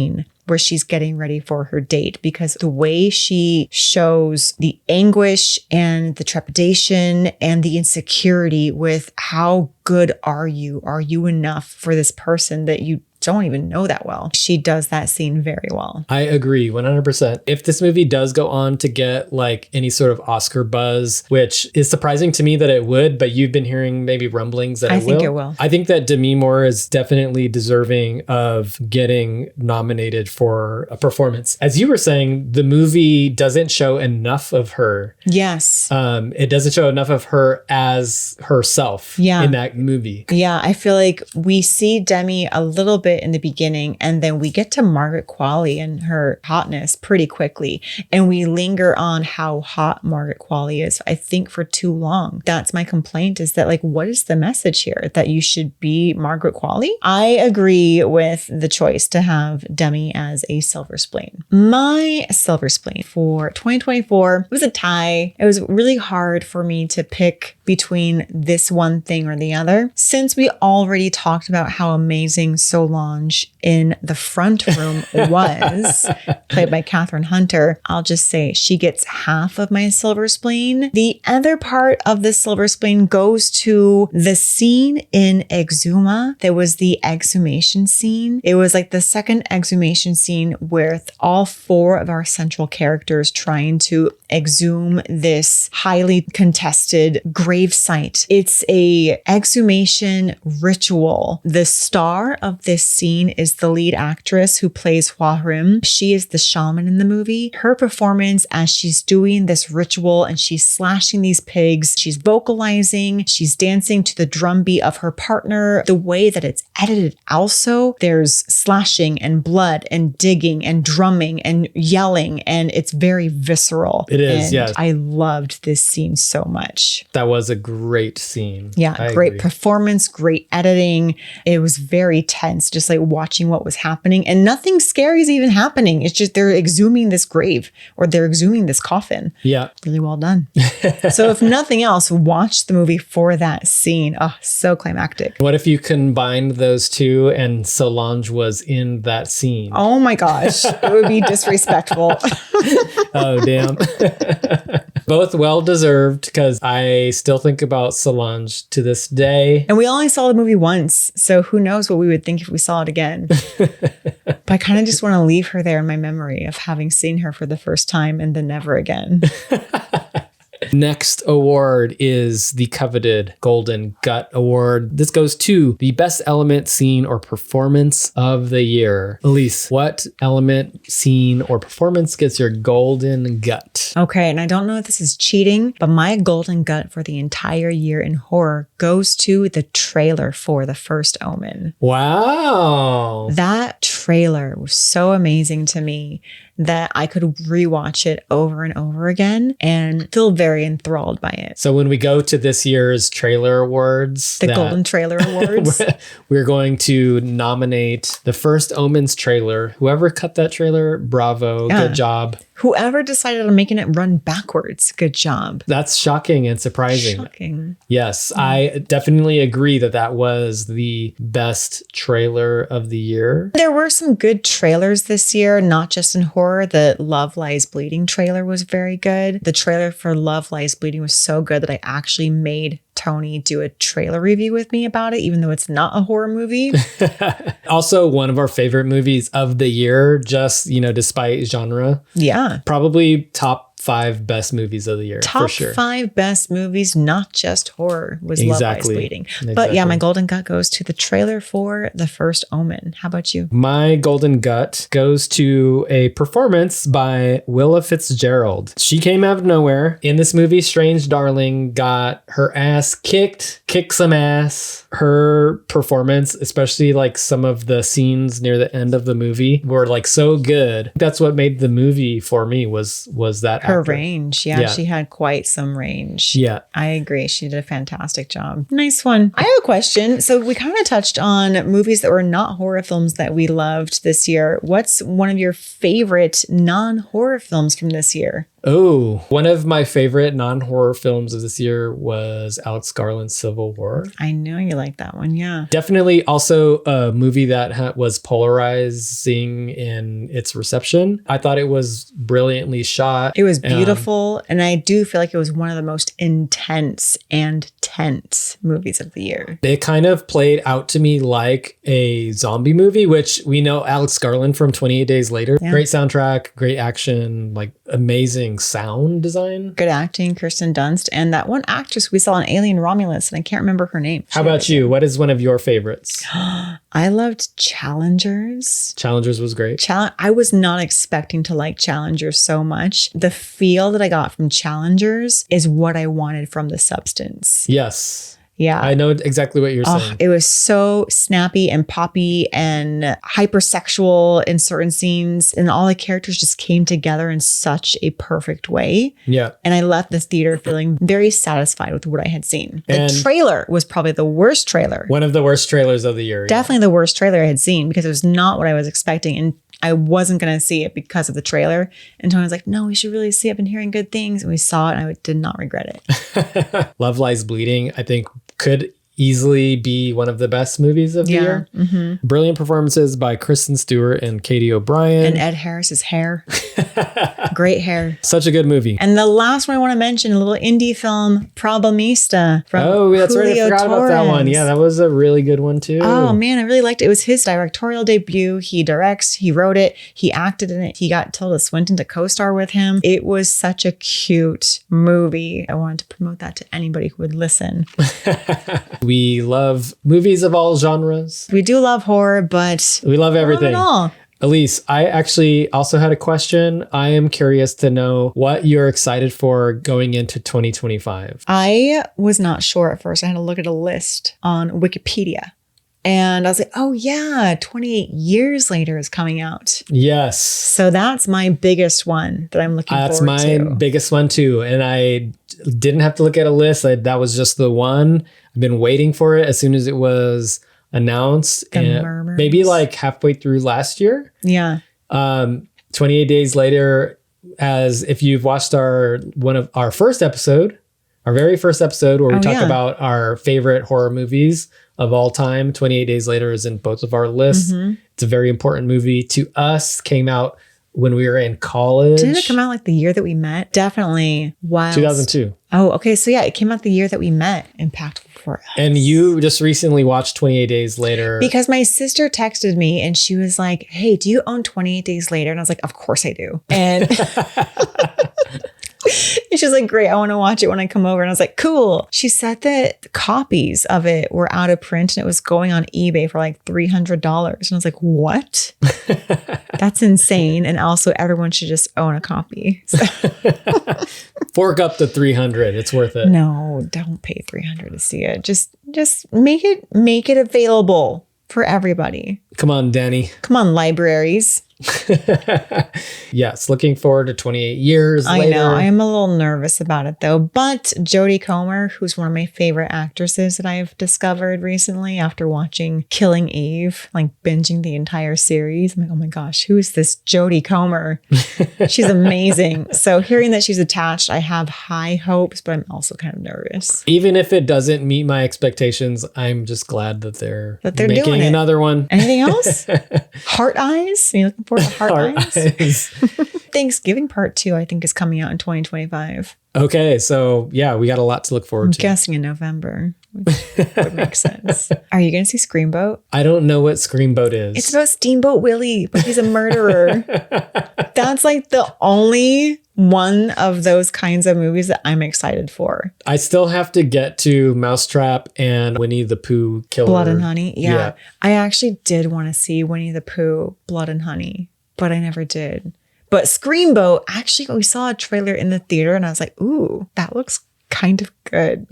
where she's getting ready for her date, because the way she shows the anguish and the trepidation and the insecurity with how good are you? Are you enough for this person that you don't even know that well? She does that scene very well. I agree 100%. If this movie does go on to get like any sort of Oscar buzz, which is surprising to me that it would, but you've been hearing maybe rumblings that I think it will. I think that Demi Moore is definitely deserving of getting nominated for a performance. As you were saying, the movie doesn't show enough of her. Yes. It doesn't show enough of her as herself in that movie. Yeah, I feel like we see Demi a little bit in the beginning, and then we get to Margaret Qualley and her hotness pretty quickly, and we linger on how hot Margaret Qualley is, I think, for too long. That's my complaint, is that, like, what is the message here? That you should be Margaret Qualley? I agree with the choice to have Demi as a Silver Spleen. My Silver Spleen for 2024 was a tie. It was really hard for me to pick between this one thing or the other. Since we already talked about how amazing Solange in The Front Room was, played by Catherine Hunter, I'll just say she gets half of my Silver Spleen. The other part of the Silver Spleen goes to the scene in Exhuma. There was the exhumation scene. It was like the second exhumation scene with all four of our central characters trying to exhume this highly contested grave site. It's a exhumation ritual. The star of this scene is the lead actress who plays Hua-rim. She is the shaman in the movie. Her performance as she's doing this ritual and she's slashing these pigs, she's vocalizing, she's dancing to the drum beat of her partner. The way that it's edited also, there's slashing and blood and digging and drumming and yelling, and it's very visceral. It is, and yes. I loved this scene so much. That was a great scene. Yeah, I great agree. performance, great editing. It was very tense, just like watching what was happening. And nothing scary is even happening. It's just they're exhuming this grave, or they're exhuming this coffin. Yeah. Really well done. So if nothing else, watch the movie for that scene. Oh, so climactic. What if you combined those two and Solange was in that scene? Oh my gosh. It would be disrespectful. Oh, damn. Both well deserved, because I still think about Solange to this day. And we only saw the movie once, so who knows what we would think if we saw it again. But I kind of just want to leave her there in my memory of having seen her for the first time and then never again. Next award is the coveted Golden Gut Award. This goes to the best element, scene, or performance of the year. Elise, what element, scene, or performance gets your Golden Gut? Okay, and I don't know if this is cheating, but my Golden Gut for the entire year in horror goes to the trailer for The First Omen. Wow. That trailer was so amazing to me that I could rewatch it over and over again and feel very enthralled by it. So when we go to this year's trailer awards, the Golden Trailer Awards, we're going to nominate The First Omen's trailer. Whoever cut that trailer, bravo, good job. Whoever decided on making it run backwards, good job. That's shocking and surprising. Shocking. Yes, I definitely agree that was the best trailer of the year. There were some good trailers this year, not just in horror. The Love Lies Bleeding trailer was very good. The trailer for Love Lies Bleeding was so good that I actually made Tony do a trailer review with me about it, even though it's not a horror movie. Also, one of our favorite movies of the year, just, despite genre. Yeah. Probably top 5 best movies of the year. Top for sure. 5 best movies, not just horror, was Love Lies Bleeding. But yeah, my golden gut goes to the trailer for The First Omen. How about you? My golden gut goes to a performance by Willa Fitzgerald. She came out of nowhere. In this movie, Strange Darling got her ass kicked some ass. Her performance, especially like some of the scenes near the end of the movie, were like so good. That's what made the movie for me was that her actor. range. Yeah, she had quite some range. Yeah. I agree. She did a fantastic job. Nice one. I have a question. So we kind of touched on movies that were not horror films that we loved this year. What's one of your favorite non-horror films from this year? Oh, one of my favorite non-horror films of this year was Alex Garland's Civil War. I know you like that one, yeah. Definitely also a movie that was polarizing in its reception. I thought it was brilliantly shot. It was beautiful, and I do feel like it was one of the most intense and tense movies of the year. It kind of played out to me like a zombie movie, which we know Alex Garland from 28 Days Later. Yeah. Great soundtrack, great action, like amazing sound design. Good acting, Kirsten Dunst, and that one actress we saw in Alien Romulus, and I can't remember her name. How about you? What is one of your favorites? I loved Challengers. Challengers was great. I was not expecting to like Challengers so much. The feel that I got from Challengers is what I wanted from The Substance. Yes. Yeah. I know exactly what you're saying. It was so snappy and poppy and hypersexual in certain scenes. And all the characters just came together in such a perfect way. Yeah. And I left the theater feeling very satisfied with what I had seen. The trailer was probably the worst trailer. One of the worst trailers of the year. Definitely the worst trailer I had seen because it was not what I was expecting. And I wasn't going to see it because of the trailer. And Tony was like, no, we should really see it. I've been hearing good things. And we saw it and I did not regret it. Love Lies Bleeding, I think, could easily be one of the best movies of the year. Mm-hmm. Brilliant performances by Kristen Stewart and Katie O'Brien. And Ed Harris's hair. Great hair. Such a good movie. And the last one I want to mention, a little indie film, Problemista from that's Julio right. I forgot Torres. about that one. Yeah, that was a really good one too. Oh man, I really liked it. It was his directorial debut. He directs, he wrote it, he acted in it. He got Tilda Swinton to co-star with him. It was such a cute movie. I wanted to promote that to anybody who would listen. We love movies of all genres. We do love horror, but we love everything. Not at all. Elise, I actually also had a question. I am curious to know what you're excited for going into 2025. I was not sure at first. I had to look at a list on Wikipedia. And I was like, oh yeah, 28 Years Later is coming out. Yes. So that's my biggest one that I'm looking forward to. That's my biggest one too. And I didn't have to look at a list. That was just the one. I've been waiting for it as soon as it was announced. And maybe like halfway through last year. Yeah. 28 Days Later, as if you've watched our very first episode where we talk about our favorite horror movies of all time, 28 Days Later is in both of our lists. Mm-hmm. It's a very important movie to us. Came out when we were in college. Didn't it come out like the year that we met? Definitely. Wow. 2002. Oh, okay. So yeah, it came out the year that we met. Impactful for us. And you just recently watched 28 Days Later. Because my sister texted me and she was like, hey, do you own 28 Days Later? And I was like, of course I do. And and she was like, great, I want to watch it when I come over. And I was like, cool. She said that copies of it were out of print and it was going on eBay for like $300. And I was like, what? That's insane. And also everyone should just own a copy. So. Fork up the $300. It's worth it. No, don't pay $300 to see it. Just make it available for everybody. Come on, Danny. Come on, libraries. Yes, looking forward to 28 years later. I know. I am a little nervous about it though. But Jodie Comer, who's one of my favorite actresses that I've discovered recently after watching Killing Eve, like binging the entire series. I'm like, oh my gosh, who is this Jodie Comer? She's amazing. So hearing that she's attached, I have high hopes, but I'm also kind of nervous. Even if it doesn't meet my expectations, I'm just glad that they're making doing it. another one. Anything else? Heart Eyes? Are you looking forward to Heart Eyes? Thanksgiving Part 2, I think, is coming out in 2025. Okay, so yeah, we got a lot to look forward to. I'm guessing in November, which would make sense. Are you going to see Screamboat? I don't know what Screamboat is. It's about Steamboat Willie, but he's a murderer. That's like the only one of those kinds of movies that I'm excited for. I still have to get to Mousetrap and Winnie the Pooh Killer. Blood and Honey. Yeah. I actually did want to see Winnie the Pooh Blood and Honey, but I never did. But Screamboat, actually, we saw a trailer in the theater and I was like, ooh, that looks kind of good.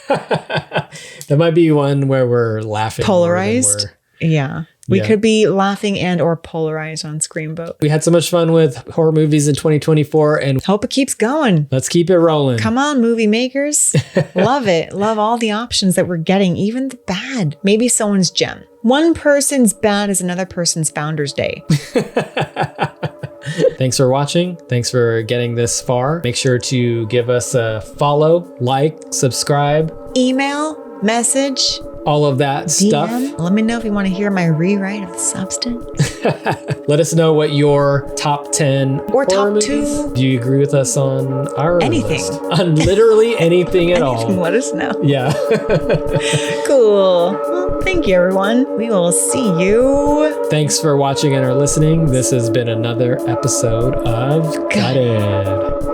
That might be one where we're laughing. Polarized. Yeah. We could be laughing and or polarized on Screamboat. We had so much fun with horror movies in 2024 and hope it keeps going. Let's keep it rolling. Come on, movie makers. Love it. Love all the options that we're getting, even the bad. Maybe someone's gem. One person's bad is another person's Founder's Day. Thanks for watching. Thanks for getting this far. Make sure to give us a follow, like, subscribe, email, message, all of that DM. stuff. Let me know if you want to hear my rewrite of The Substance. Let us know what your top 10 or top movies. 2. Do you agree with us on our anything? List? On literally anything at all. Let us know. Yeah. Cool. Well, thank you, everyone. We will see you. Thanks for watching and or listening. This has been another episode of Gutted.